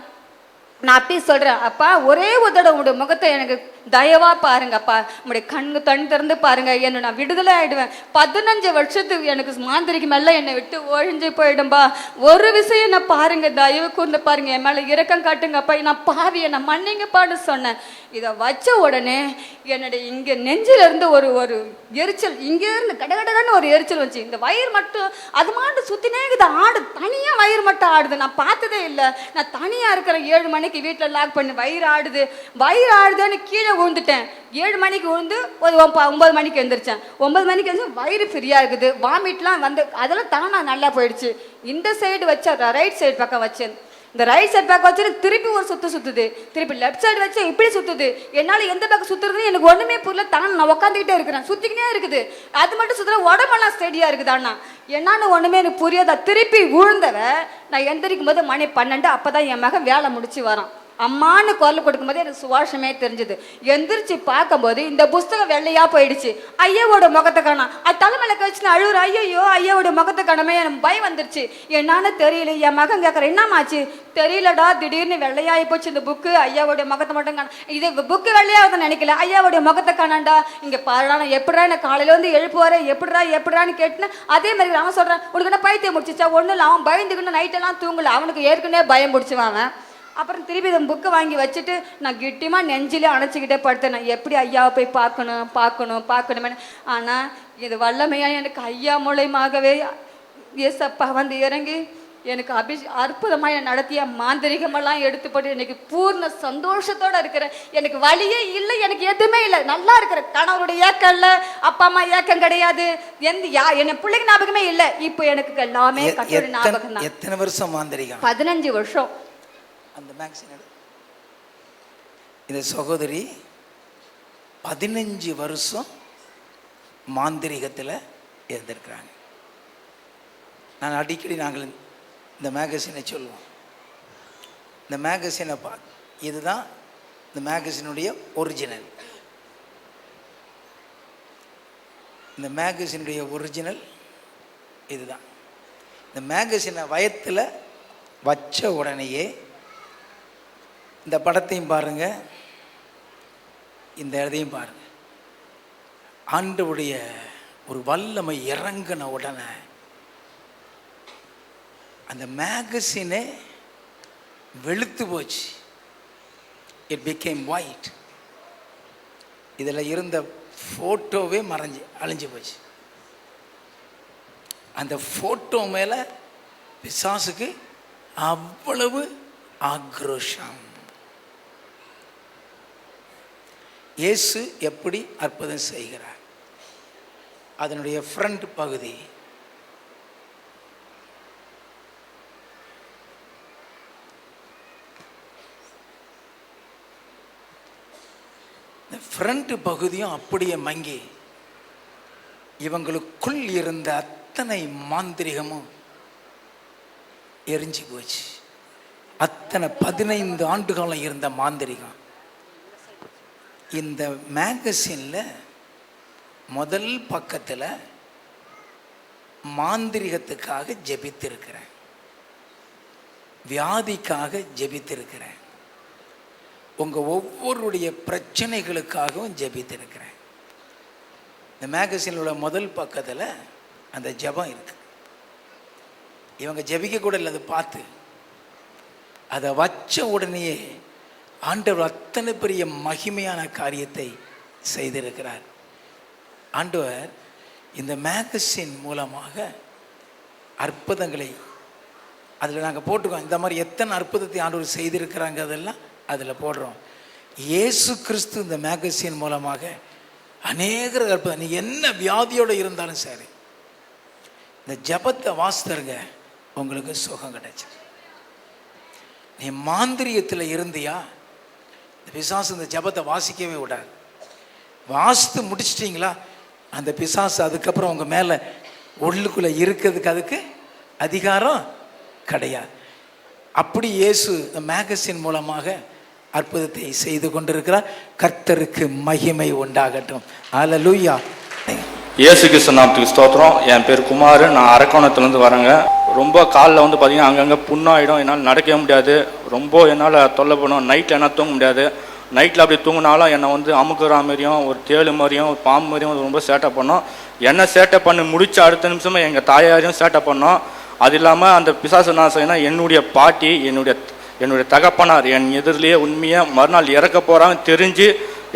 நான் அப்படி சொல்கிறேன், அப்பா ஒரே ஒரு தடவை உங்களுடைய முகத்தை எனக்கு தயவாக பாருங்கப்பா, உங்களுடைய கண் திறந்து பாருங்க, என்னை நான் விடுதலை ஆகிடுவேன். 15 வருஷத்துக்கு எனக்கு மாந்திரிக்கு மேலே என்னை விட்டு ஒழிஞ்சு போயிடும்பா. ஒரு விஷயம் என்ன பாருங்க, தயவு கூர்ந்து பாருங்க, என் மேலே இரக்கம் காட்டுங்கப்பா, நான் பாவியை நான் மன்னிங்கப்பான்னு சொன்னேன். இதை வச்ச உடனே என்னுடைய இங்கே நெஞ்சிலிருந்து ஒரு எரிச்சல், இங்கேருந்து கடகடன்னு ஒரு எரிச்சல் வந்துச்சு. இந்த வயிறு மட்டும் அது மாட்டு சுற்றினே இது ஆடு, தனியாக வயிறு மட்டும் ஆடுது. நான் பார்த்ததே இல்லை. நான் தனியாக இருக்கிற 7 மணிக்கு வீட்டில் லாக் பண்ணி வயிறு ஆடுதுன்னு கீழே விழுந்துட்டேன். 7 மணிக்கு விழுந்து ஒரு 9 மணிக்கு எழுந்திரிச்சேன். 9 மணிக்கு எழுந்து வயிறு ஃப்ரீயாக இருக்குது, வாமிட்லாம் வந்து அதெல்லாம் தானா நல்லா போயிடுச்சு. இந்த சைடு வச்ச ரைட் சைடு பக்கம் வச்சேன். இந்த ரைட் சைடு பக்கம் வச்சு திருப்பி ஒரு சுற்றுது, திருப்பி லெஃப்ட் சைடு வச்சு இப்படி சுற்றுது. என்னால் எந்த பக்கம் சுற்றுறதுன்னு எனக்கு ஒன்றுமே புரியல. தான் நான் உட்காந்துக்கிட்டே இருக்கிறேன், சுற்றிக்கினே இருக்குது. அது மட்டும் சுற்றுற உடம்பெல்லாம் ஸ்டெடியாக இருக்குது. அண்ணா என்னான்னு ஒன்றுமே எனக்கு புரியாதா. திருப்பி விழுந்தவ நான் எந்திரிக்கும் போது மணி 12. அப்போ தான் என் மகன் வேலை முடிச்சு வரான். அம்மானு குரல் கொடுக்கும்போது எனக்கு சுவாசமே தெரிஞ்சுது. எந்திரிச்சு பார்க்கும்போது இந்த புஸ்தகம் வெள்ளையா போயிடுச்சு. ஐயாவோட முகத்தை காணா. அது தலைமையில கழிச்சு அழுகுற, ஐயோ ஐயாவோட முகத்தை காணமே, எனக்கு பயம் வந்துருச்சு. என்னான்னு தெரியல. என் மகன் கேட்குற, என்னமாச்சு? தெரியலடா, திடீர்னு வெள்ளையாகி போச்சு இந்த புக்கு, ஐயாவோடைய முகத்தை மட்டும் காண. இது புக்கு வெள்ளையாவது நினைக்கல, ஐயாவோடைய முகத்தை காணாண்டா. இங்கே பாருடா, நான் எப்படா நான் காலையில் வந்து எழுப்புவாரேன், எப்படான்னு கேட்டுன்னு அதே மாதிரி அவன் சொல்கிறான், உனக்கு என்ன பைத்தியம் முடிச்சிச்சா? ஒன்றும் இல்லை, அவன் பயந்துக்கிட்டு நைட்டெல்லாம் தூங்கல, அவனுக்கு ஏற்கனவே பயம் பிடிச்சிவான். அப்புறம் திருப்பி இந்த புக்கை வாங்கி வச்சுட்டு நான் கிட்டியமாக நெஞ்சிலே அணைச்சிக்கிட்டே படுத்தேன். நான் எப்படி ஐயாவை போய் பார்க்கணுமே. ஆனால் இது வல்லமையாக எனக்கு ஐயா மூலயமாகவே ஏசப்பா வந்து இறங்கி எனக்கு அற்புதமாக நடத்திய மாந்திரிகமெல்லாம் எடுத்து போட்டு எனக்கு பூர்ண சந்தோஷத்தோடு இருக்கிறேன். எனக்கு வழியே இல்லை, எனக்கு எதுவுமே இல்லை, நல்லா இருக்கிறேன். கணவருடைய ஏக்கம் இல்லை, அப்பா அம்மா ஏக்கம் கிடையாது, என் பிள்ளைக்கு ஞாபகமே இல்லை. இப்போ எனக்கு எல்லாமே கட்டோட ஞாபகம் தான். எத்தனை வருஷம் மாந்திரிகம்? 15 வருஷம். அந்த மேக்ஸின் இந்த சகோதரி 15 வருஷம் மாந்திரிகத்தில் இருந்திருக்கிறாங்க. நான் அடிக்கடி நாங்கள் இந்த மேகசினை சொல்லுவோம். இந்த மேகசினை இதுதான் இந்த மேகசினுடைய ஒரிஜினல். இந்த மேகசினுடைய ஒரிஜினல் இதுதான். இந்த மேகசினை வயத்தில் வச்ச உடனேயே இந்த படத்தையும் பாருங்க, இந்த இடத்தையும் பாருங்க. ஆண்டவருடைய ஒரு வல்லமை இறங்கின உடனே அந்த மேகசினே வெளுத்து போச்சு. It became white. இதில் இருந்த ஃபோட்டோவே அழிஞ்சு போச்சு. அந்த ஃபோட்டோ மேலே பிசாசுக்கு அவ்வளவு ஆக்ரோஷம். இயேசு எப்படி அற்புதம் செய்கிறார், அதனுடைய ஃப்ரண்ட் பகுதி. ஃப்ரண்ட் பகுதியும் அப்படியே மங்கி இவங்களுக்குள் இருந்த அத்தனை மாந்திரிகமும் எரிஞ்சு போச்சு. அத்தனை 15 ஆண்டு காலம் இருந்த மாந்திரிகம். இந்த மேகசினில் முதல் பக்கத்தில் மாந்திரிகத்துக்காக ஜெபித்திருக்கிறேன், வியாதிக்காக ஜெபித்திருக்கிறேன், உங்கள் ஒவ்வொருடைய பிரச்சனைகளுக்காகவும் ஜெபித்திருக்கிறேன். இந்த மேகசினில் உள்ள முதல் பக்கத்தில் அந்த ஜெபம் இருக்கு. இவங்க ஜெபிக்க கூட இல்லை, அதை பார்த்து அதை வச்ச உடனேயே ஆண்டவர் அத்தனை பெரிய மகிமையான காரியத்தை செய்திருக்கிறார். ஆண்டவர் இந்த மேகசின் மூலமாக அற்புதங்களை அதில் நாங்கள் போட்டுக்கோம். இந்த மாதிரி எத்தனை அற்புதத்தை ஆண்டவர் செய்திருக்கிறாங்க அதெல்லாம் அதில் போடுறோம். இயேசு கிறிஸ்து இந்த மேகசின் மூலமாக அநேக அற்புதம். நீ என்ன வியாதியோடு இருந்தாலும் சரி, இந்த ஜபத்தை வாசித்தருங்க, உங்களுக்கு சுகம் கிடைச்சி. நீ மாந்திரியத்தில் இருந்தியா, இந்த பிசாசு இந்த ஜபத்தை வாசிக்கவே விடாது. வாசித்து முடிச்சிட்டிங்களா, அந்த பிசாசு அதுக்கப்புறம் உங்கள் மேலே உள்ளுக்குள்ளே இருக்கிறதுக்கு அதுக்கு அதிகாரம் கிடையாது. அப்படி இயேசு இந்த மேகசின் மூலமாக அற்புதத்தை செய்து கொண்டிருக்கிறார். கர்த்தருக்கு மகிமை உண்டாகட்டும். அல்லேலூயா. இயேசு கிறிஸ்து நாமத்துக்கு ஸ்தோத்திரம். என் பேர் குமார், நான் அரக்கோணத்துலேருந்து வரேங்க. ரொம்ப காலில் வந்து பார்த்திங்கன்னா அங்கங்கே புண்ணாயிடும், என்னால் நடக்கவே முடியாது, ரொம்ப என்னால் தொல்லை பண்ணும். நைட்டில் என்னால் தூங்க முடியாது. நைட்டில் அப்படி தூங்கினாலும் என்னை வந்து அமுக்குற மாதிரியும் ஒரு தேளு மாதிரியும் ஒரு பாம்பு மாதிரியும் ரொம்ப சேட்டை பண்ணோம். என்ன சேட்டை பண்ணி முடிச்ச அடுத்த நிமிஷமே எங்கள் தாயாரையும் சேட்டை பண்ணோம். அது இல்லாமல் அந்த பிசாசு நான் செய்யணும், என்னுடைய பாட்டி என்னுடைய தகப்பனார் என் எதிரிலேயே உண்மையாக மறுநாள் இறக்க போகிறாங்க தெரிஞ்சு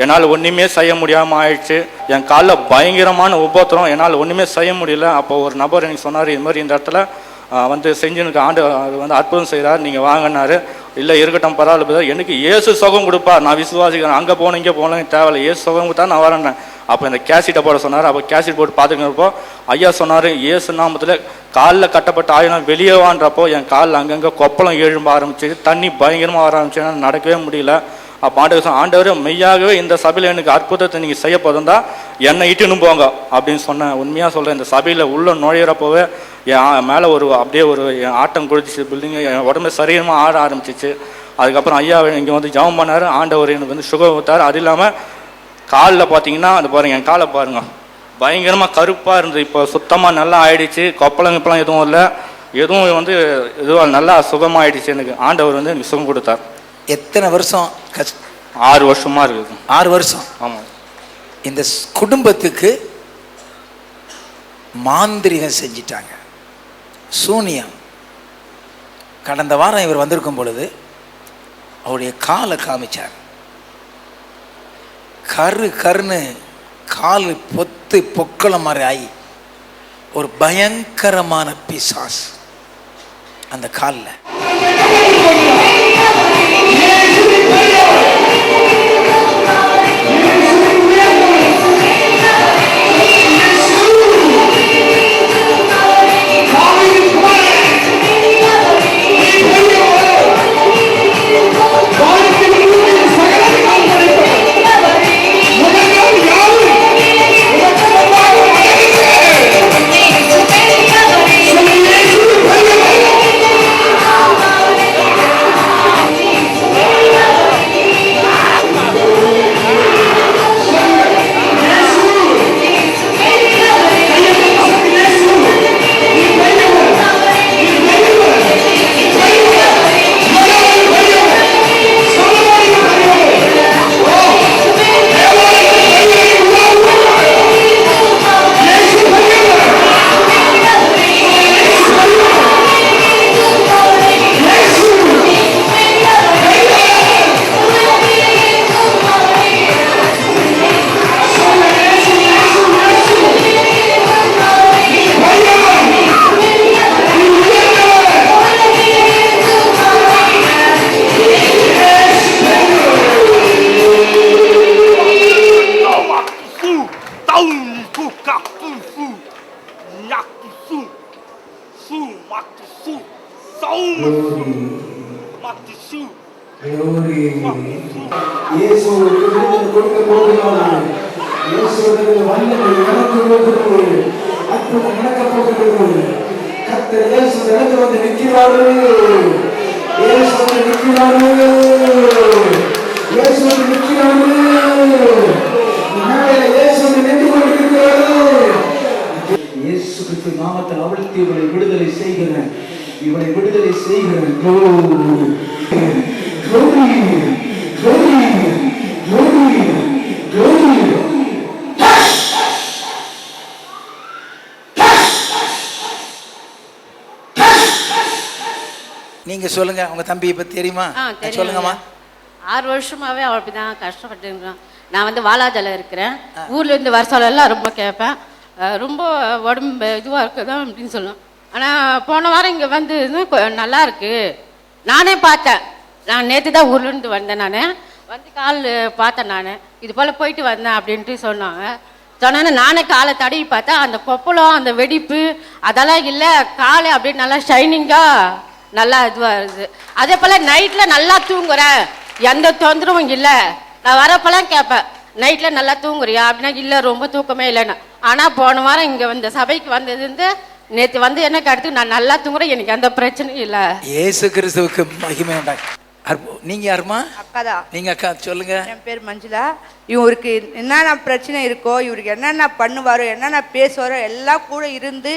என்னால் ஒன்றுமே செய்ய முடியாமல் ஆயிடுச்சு. என் காலில் பயங்கரமான உபத்திரம், என்னால் ஒன்றுமே செய்ய முடியல. அப்போ ஒரு நபர் எனக்கு சொன்னார், இது மாதிரி இந்த இடத்துல வந்து செஞ்சுனுக்கு ஆண்டு வந்து அற்புதம் செய்கிறார், நீங்கள் வாங்கினாரு. இல்லை இருக்கட்டும் பரவாயில்ல, எனக்கு இயேசு சுகம் கொடுப்பார், நான் விசுவாசிக்கிறேன், அங்கே போகணும் இங்கே போகணும் தேவையில்லை, இயேசு சுகம் கொடுத்தா நான் வரேன். அப்போ இந்த கேசட்டை போட சொன்னார். அப்போ கேசட் போட்டு பார்த்துக்கிறப்போ ஐயா சொன்னார், இயேசு நாமத்தில் காலில் கட்டப்பட்ட ஆயுதம் வெளியே வான்றப்போ என் காலில் அங்கங்கே கொப்பளம் எழும்ப ஆரம்பிச்சு, தண்ணி பயங்கரமாக வர ஆரம்பிச்சு, நடக்கவே முடியல. அப்போ ஆண்டவர் மெய்யாகவே இந்த சபையில் எனக்கு அற்புதத்தை நீங்கள் செய்ய போதும்தான் என்னை இட்டுன்னு போங்க அப்படின்னு சொன்னேன். உண்மையாக சொல்கிறேன், இந்த சபையில் உள்ள நுழையிறப்போவே என் மேலே அப்படியே ஒரு ஆட்டம் கொடுத்துச்சு, பில்டிங்கு என் உடம்பு சரீரமாக ஆட ஆரம்பிச்சிச்சு. அதுக்கப்புறம் ஐயா இங்கே வந்து ஜெபம் பண்ணார், ஆண்டவர் எனக்கு வந்து சுகம் கொடுத்தார். அது இல்லாமல் காலில் பார்த்தீங்கன்னா அது பாருங்கள், என் காலை பாருங்கள், பயங்கரமாக கருப்பாக இருந்தது, இப்போ சுத்தமாக நல்லா ஆயிடுச்சு. கொப்பளங்கப்பெல்லாம் எதுவும் இல்லை, எதுவும் வந்து இதுவாக நல்லா சுகமாகிடுச்சு. எனக்கு ஆண்டவர் வந்து எனக்கு சுகம் கொடுத்தார். எத்தனை வருஷம் 6 வருஷமாக இருக்குது. 6 வருஷம். ஆமாம். இந்த குடும்பத்துக்கு மாந்திரிகம் செஞ்சிட்டாங்க, சூனியம். கடந்த வாரம் இவர் வந்திருக்கும் பொழுது அவருடைய காலை காமிச்சார். கருன்னு கால் பொத்து பொக்கள மாதிரி ஆகி ஒரு பயங்கரமான பிசாஸ் அந்த காலில். Glory. இயேசுவுக்கு விடுதலை கொடுக்க போகிறார். இயேசுவுக்கு வல்லமை நடக்க போகிறது. அற்புதம் நடக்க போகிறது. கர்த்தர் இயேசு நடந்து வந்து நிற்கிறாரு. இயேசு வந்து நிற்கிறாரு. இயேசு வந்து நிற்கிறாரு. நாளையில இயேசு வந்து நின்று கொண்டிருக்கிறாரு. இயேசு கிறிஸ்து நாமத்தில் அவிழ்த்து இவளை விடுதலை செய்கிறேன். இவளை விடுதலை செய்கிறேன். நீங்க சொல்லுங்க, உங்க தம்பியை பத்தி தெரியுமா? சொல்லுங்கம்மா. 6 வருஷமாவே அவள் அப்படிதான் கஷ்டப்பட்டு இருக்கிறான். நான் வந்து வாலாஜால இருக்கிறேன். ஊர்ல இருந்து வர சொல்லலாம் ரொம்ப கேட்பேன். ரொம்ப உடம்பு இதுவாக இருக்குதான் அப்படின்னு சொல்லுவேன். ஆனால் போன வாரம் இங்கே வந்து நல்லா இருக்கு. நானே பார்த்தேன். நான் நேற்று தான் ஊர்லேருந்து வந்தேன். நான் வந்து கால் பார்த்தேன். நான் இது போல் போயிட்டு வந்தேன் அப்படின்ட்டு சொன்னாங்க. சொன்னேன்னா நானே காலை தடவி பார்த்தேன். அந்த கொப்பளம், அந்த வெடிப்பு அதெல்லாம் இல்லை. காலை அப்படியே நல்லா ஷைனிங்காக நல்லா இதுவாக இருக்குது. அதே போல் நைட்டில் நல்லா தூங்குறேன், எந்த தொந்தரவும் இல்லை. நான் வரப்பெல்லாம் கேட்பேன், நைட்டில் நல்லா தூங்குறியா அப்படின்னா இல்லை, ரொம்ப தூக்கமே இல்லைன்னு. ஆனால் போன வாரம் இங்கே வந்து சபைக்கு வந்ததுருந்து நேற்று வந்து எனக்கு அடுத்து நான் நல்லா தூங்குறேன், எனக்கு எந்த பிரச்சனையும் இல்லை. இயேசு கிறிஸ்துவுக்கு மகிமை உண்டாகும். நீங்க யாருமா? அக்கா தான். நீங்க அக்கா சொல்லுங்க. என் பேர் மஞ்சுளா. இவருக்கு என்னென்ன பிரச்சனை இருக்கோ, இவருக்கு என்னென்ன பண்ணுவாரோ, என்னென்ன பேசுவாரோ எல்லாம் கூட இருந்து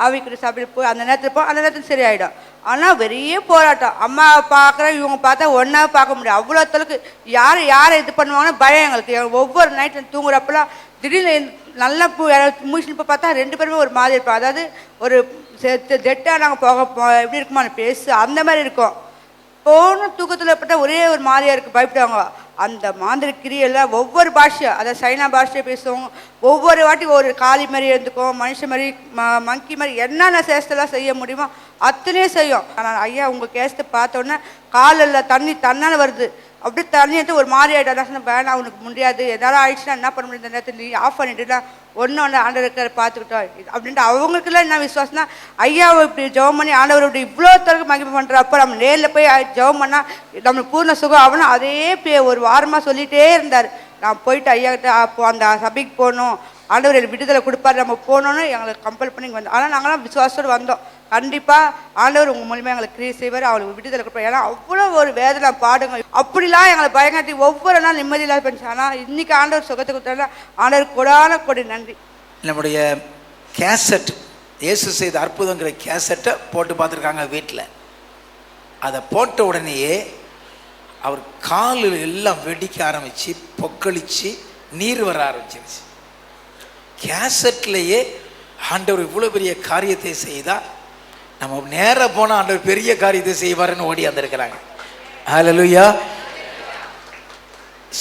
அவைக்கு சபையில் போய் அந்த நேரத்தில் அந்த நேரத்தில் சரியாயிடும். ஆனால் பெரிய போராட்டம். அம்மா பார்க்குறேன், இவங்க பார்த்தா ஒன்றா பார்க்க முடியாது. அவ்வளோ தொலைக்கு யாரை இது பண்ணுவாங்கன்னு பயம் எங்களுக்கு. ஒவ்வொரு நைட்டில் தூங்குறப்பெல்லாம் திடீர்னு நல்லா மூச்சு இப்போ பார்த்தா 2 பேருமே ஒரு மாதிரி இருப்போம். அதாவது ஒரு ஜெட்டாக நாங்கள் எப்படி இருக்குமான்னு பேசு அந்த மாதிரி இருக்கும். போன தூக்கத்தில் பட்ட ஒரே ஒரு மாதிரியாக இருக்குது, பயப்படுவாங்க. அந்த மாதிரி கிரியெல்லாம் ஒவ்வொரு பாஷை, அதாவது சைனா பாஷையை பேசுவோம். ஒவ்வொரு வாட்டி ஒரு காளி மாதிரி இருந்துக்கும், மனுஷன் மாதிரி, மங்கி மாதிரி என்னென்ன சேஷ்டெல்லாம் செய்ய முடியுமோ அத்தனையும் செய்யும். ஆனால் ஐயா உங்கள் கேஸ்ட்டை பார்த்தோன்னே காலில் தண்ணி தன்னால் வருது. அப்படி தண்ணி எடுத்து ஒரு மாதிரி ஆகிட்டா வேணாம், அவனுக்கு முடியாது, எதாவது ஆயிடுச்சுன்னா என்ன பண்ண முடியும், இந்த நேரத்தில் நீ ஆஃப் பண்ணிட்டுனா ஒன்று ஆண்டவர் இருக்கிற பார்த்துக்கிட்டோம் அப்படின்ட்டு அவங்களுக்குலாம் என்ன விசுவாசம்னா, ஐயாவை இப்படி ஜெபம் பண்ணி ஆண்டவர் இப்படி இவ்வளோ தளவுக்கு மகிமை பண்ணுறப்ப நம்ம நேரில் போய் ஜெபம் பண்ணால் நம்மளுக்கு பூர்ண சுகம் அவனும் அதே ஒரு வாரமாக சொல்லிகிட்டே இருந்தார். நான் போயிட்டு ஐயாக்கிட்ட அப்போ அந்த சபைக்கு போகணும், ஆண்டவர் எனக்கு விடுதலை கொடுப்பாரு, நம்ம போகணுன்னு எங்களுக்கு கம்பல் பண்ணி வந்தோம். ஆனால் நாங்களாம் விசுவாசத்தோடு வந்தோம். கண்டிப்பாக ஆண்டவர் உங்கள் மூலியமாக எங்களுக்கு கிரியை செய்வார், அவளுக்கு விடுதலை கொடுப்பார். ஏன்னா அவ்வளோ ஒரு வேதனை பாடுங்க, அப்படிலாம் எங்களை பயங்காட்டி ஒவ்வொரு நாள் நிம்மதியில்லாத பண்ணிச்சு. ஆனால் இன்றைக்கி ஆண்டவர் சுகத்தை கொடுத்தாருன்னா ஆண்டவர் கொடான கொடி நன்றி. நம்முடைய கேசட் இயேசு செய்த அற்புதங்கிற கேசட்டை போட்டு பார்த்துருக்காங்க வீட்டில். அதை போட்ட உடனேயே அவர் காலில் எல்லாம் வெடிக்க ஆரம்பித்து பொக்களிச்சு நீர் வர ஆரம்பிச்சிருச்சு. கேசட்லேயே ஆண்டவர் இவ்வளோ பெரிய காரியத்தை செய்தால் நம்ம நேராக போனால் ஆண்டவர் பெரிய காரியத்தை செய்வாருன்னு ஓடி வந்திருக்கிறாங்க. ஹல்லேலூயா.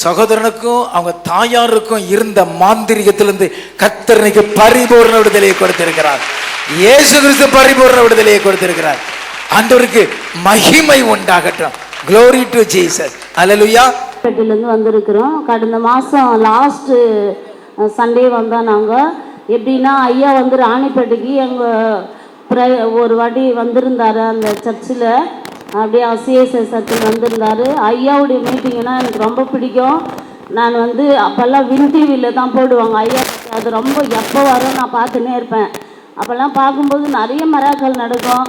சகோதரனுக்கும் அவங்க தாயாருக்கும் இருந்த மாந்திரிகத்திலிருந்து கர்த்தர் இன்னைக்கு பரிபூர்ண விடுதலையை கொடுத்திருக்கிறார். இயேசு கிறிஸ்து பரிபூர்ண விடுதலையை கொடுத்திருக்கிறார். ஆண்டவருக்கு மகிமை உண்டாகட்டும். Glory to Jesus. ஹல்லேலூயா. பெட்டிலேருந்து வந்திருக்கிறோம். கடந்த மாதம் லாஸ்ட்டு சண்டே வந்தோம். நாங்கள் எப்படின்னா ஐயா வந்து ராணிப்பேட்டைக்கு எங்கள் ஒரு வாட்டி வந்திருந்தார். அந்த சர்ச்சில் அப்படியே சிஎஸ்ஐ சர்ச்சில் வந்திருந்தார். ஐயாவுடைய மீட்டிங்னா எனக்கு ரொம்ப பிடிக்கும். நான் வந்து அப்போல்லாம் வின் டிவியில் தான் போடுவாங்க ஐயா, அது ரொம்ப எப்போ வரும் நான் பார்த்துன்னே இருப்பேன். அப்போல்லாம் பார்க்கும்போது நிறைய மிராக்கள் நடக்கும்.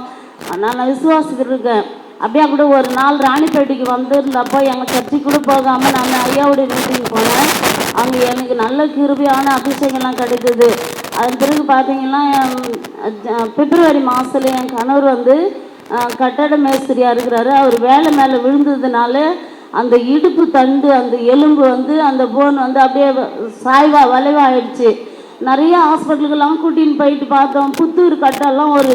நான் விசுவாசிக்கிட்டு இருக்கேன். அப்படியே கூட ஒரு நாள் ராணிப்பேட்டைக்கு வந்திருந்தப்போ எங்கள் சர்ச்சுக்கு கூட போகாமல் நான் ஐயாவுடைய மீட்டிங் போனேன். அங்கே எனக்கு நல்ல கிருபையான அபிஷேகம்லாம் கிடைத்தது. அதன் பிறகு பார்த்தீங்கன்னா பிப்ரவரி மாதத்தில் என் கணவர் வந்து கட்டட மேஸ்திரியாக இருக்கிறாரு. அவர் வேலை மேலே விழுந்ததுனால அந்த இடுப்பு தண்டு அந்த எலும்பு வந்து அந்த போன் வந்து அப்படியே வளைவாயிடுச்சு. நிறைய ஹாஸ்பிட்டலுக்கெல்லாம் கூட்டின்னு போயிட்டு பார்த்தோம். புத்தூர் கட்டெல்லாம் ஒரு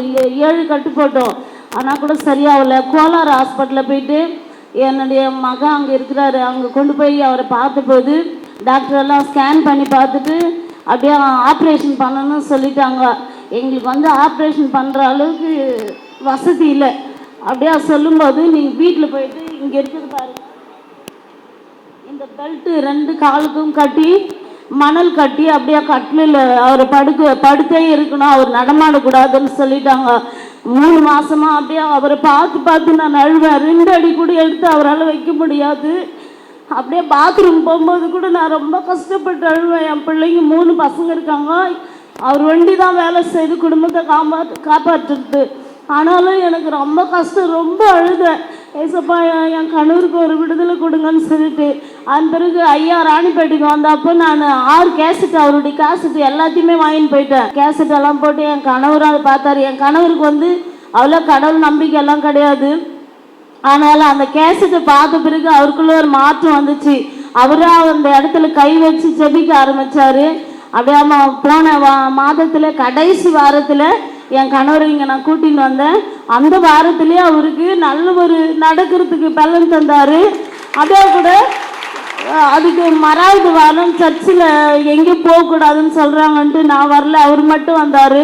7 கட்டு போட்டோம். ஆனால் கூட சரியாகல. கோலார் ஹாஸ்பிட்டலில் போயிட்டு என்னுடைய மகன் அங்கே இருக்கிறாரு, அங்கே கொண்டு போய் அவரை பார்த்தபோது டாக்டர் எல்லாம் ஸ்கேன் பண்ணி பார்த்துட்டு அப்படியே ஆப்ரேஷன் பண்ணணும்னு சொல்லிட்டாங்க. எங்களுக்கு வந்து ஆப்ரேஷன் பண்ணுற அளவுக்கு வசதி இல்லை. அப்படியே சொல்லும்போது நீங்கள் வீட்டில் போயிட்டு இங்கே இருக்குது பாருங்க, இந்த பெல்ட்டு 2 காலுக்கும் கட்டி மணல் கட்டி அப்படியே கட்டிலில் அவர் படுத்தே இருக்கணும், அவர் நடமாடக்கூடாதுன்னு சொல்லிட்டாங்க. 3 மாசமா அப்படியே அவரை பார்த்து பார்த்து நான் அழுவேன். 2 அடி கூட எடுத்து அவரால் வைக்க முடியாது. அப்படியே பாத்ரூம் போகும்போது கூட நான் ரொம்ப கஷ்டப்பட்டு அழுவேன். என் பிள்ளைங்க 3 பசங்க இருக்காங்க. அவர் வண்டி தான் வேலை செய்து குடும்பத்தை காப்பாற்றுறது. ஆனாலும் எனக்கு ரொம்ப கஷ்டம், ரொம்ப அழுதேன். ஏசப்பா என் கணவருக்கு ஒரு விடுதலை கொடுங்கன்னு சொல்லிட்டு. அதன் பிறகு ஐயா ராணிப்பேட்டைக்கு வந்தப்போ நான் 6 கேசட், அவருடைய கேசட் எல்லாத்தையுமே வாங்கிட்டு போயிட்டேன். கேசட் எல்லாம் போட்டு என் கணவரும் அதை பார்த்தாரு. என் கணவருக்கு வந்து அவ்வளோ கடவுள் நம்பிக்கை எல்லாம் கிடையாது. ஆனாலும் அந்த கேசட்டை பார்த்த பிறகு அவருக்குள்ள ஒரு மாற்றம் வந்துச்சு. அவராக அந்த இடத்துல கை வச்சு ஜெபிக்க ஆரம்பித்தார். அப்படியே போன மாதத்தில் கடைசி வாரத்தில் என் கணவரை இங்கே நான் கூட்டின்னு வந்தேன். அந்த வாரத்திலே அவருக்கு நல்ல ஒரு நடக்கிறதுக்கு பலன் தந்தார். அதே கூட அதுக்கு மறாவது வாரம் சர்ச்சில் எங்கேயும் போகக்கூடாதுன்னு சொல்கிறாங்கன்ட்டு நான் வரல, அவர் மட்டும் வந்தார்.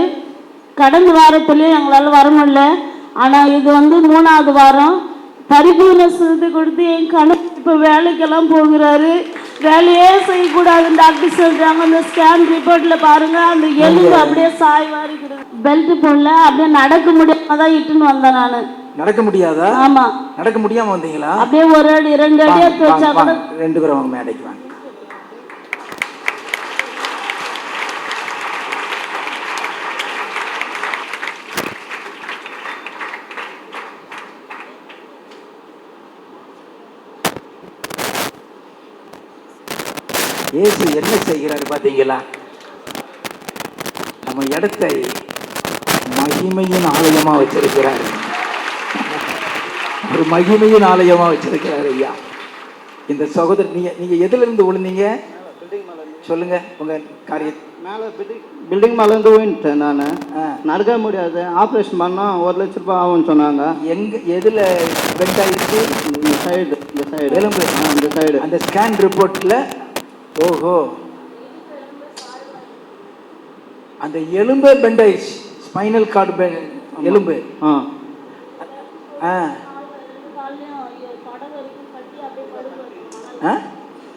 கடந்த வாரத்துலேயும் எங்களால் வர முடியல. ஆனால் இது வந்து 3வது வாரம் பரிபூர்ண சுகத்தை கொடுத்து என் கணவர் இப்போ வேலைக்கெல்லாம் போகிறாரு. வேலையே செய்யக்கூடாதுன்னு டாக்டர் சொல்கிறாங்க. அந்த ஸ்கேன் ரிப்போர்ட்டில் பாருங்கள், அந்த எலும்பு அப்படியே சாய்வாக இருக்குது. பெல்ட் போடல, அப்படியே நடக்க முடியாம தான் இட்டுன்னு வந்தேன் நான். நடக்க முடியாதா? ஆமா. நடக்க முடியாம வந்தீங்களா? அப்படியே 1 அடி 2 அடி எடுத்து வச்சா கூட. 2 பேரும் அவங்க மேடைக்கு வாங்க. இயேசு என்ன செய்கிறாரு பாத்தீங்களா? நம்ம இடத்தை மகிமையின் ஆலயமா வச்சிருக்கிறாரு. ஒரு மகிமையின் ஆலயமா வச்சிருக்கிறாரு ஐயா. இந்த சகோதரர் நீங்க எதுல இருந்து விழுந்தீங்க சொல்லுங்க உங்க காரியத்தை. மேலே பில்டிங் மேலேருந்து போயிட்டேன். நான் நடக்க முடியாது, ஆப்ரேஷன் பண்ணால் 1 லட்ச ரூபாய் ஆகும்னு சொன்னாங்க. எதில் பெண்ட் ஆகிடுச்சு? இந்த சைடு எலும்பு இந்த சைடு. அந்த ஸ்கேன் ரிப்போர்ட்டில் ஓஹோ அந்த எலும்பு பெண்ட் ஆயிடுச்சு. ஸ்பைனல் கார்டு எலும்பு.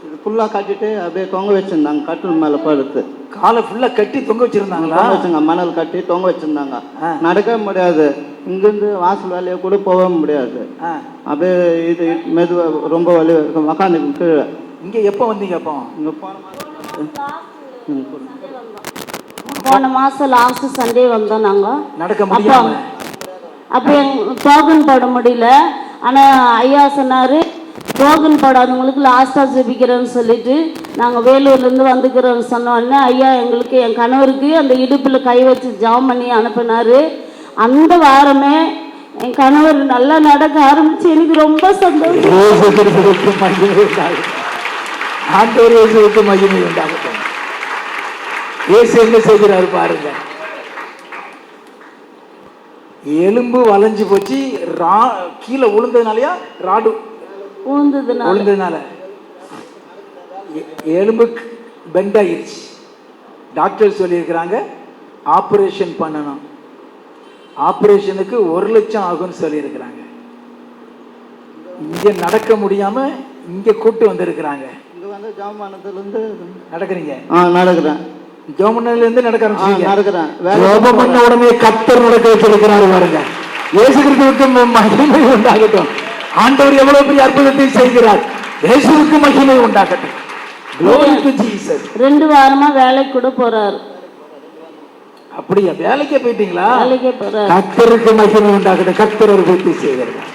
இது ஃபுல்லாக கட்டிட்டு அப்படியே தொங்க வச்சுருந்தாங்க. கட்டில் மேலே படுத்து காலை ஃபுல்லாக கட்டி தொங்க வச்சுருந்தாங்களா? வச்சுங்க, மணல் கட்டி தொங்க வச்சுருந்தாங்க. நடக்க முடியாது, இங்கேருந்து வாசல் வேலையை கூட போக முடியாது. அப்படியே இது மெதுவாக ரொம்ப வலி உக்காந்துக்கு கீழே. இங்கே எப்போ வந்தீங்க? அப்போ இங்கே போன மாதம் லாஸ்ட் சண்டே வந்தோம் நாங்கள். நடக்க முடியாம அப்போ டோக்கன் போட முடியல. ஆனால் ஐயா சொன்னார் டோக்கன் போடாதவங்களுக்கு லாஸ்ட்டாக ஜெபிக்கிறேன்னு சொல்லிட்டு நாங்கள் வேலூர்லேருந்து வந்துக்கிறோன்னு சொன்னோடனே ஐயா எங்களுக்கு என் கணவருக்கு அந்த இடுப்பில் கை வச்சு ஜாம் பண்ணி அனுப்பினார். அந்த வாரமே என் கணவர் நல்லா நடக்க ஆரம்பிச்சு எனக்கு ரொம்ப சந்தோஷம். ஆண்டவர் இயேசுவுக்கு மகிமை உண்டாகட்டும். இயேசு என்ன செய்கிறாரு பாருங்க. எலும்பு வளைஞ்சு போச்சு. கீழே விழுந்ததுனாலயா ராடு விழுந்ததுனால எலும்பு பெண்ட் ஆயிடுச்சு. டாக்டர் சொல்லியிருக்கிறாங்க ஆப்ரேஷன் பண்ணணும். ஆப்ரேஷனுக்கு 1 லட்சம் ஆகும்னு சொல்லியிருக்கிறாங்க. இங்க நடக்க முடியாம இங்க கூட்டு வந்திருக்கிறாங்க. இங்க வந்து ஜாமானத்துலேருந்து நடக்கிறீங்க? நடக்கிறேன். ஜோமனிலிருந்து நடக்க ஆரம்பிச்சீங்க? நடக்கிறேன். ஜோமம் பண்ண உடனே கர்த்தர் நடக்க வச்சிருக்கிறாரு பாருங்க. இயேசு கிறிஸ்துவுக்கு மகிமை உண்டாகட்டும். ஆண்டவர் எவ்வளவு பெரிய அற்புதத்தை செய்கிறார். இயேசுவுக்கு மகிமை உண்டாகட்டும். Glory to Jesus. 2 வாரமா வேலைக்கு கூட போறாரு. அப்படியா? வேலைக்கே போயிட்டீங்களா? வேலைக்கே போறாரு. கர்த்தருக்கு மகிமை உண்டாகட்டும். கர்த்தர் ஒரு செய்கிறார்.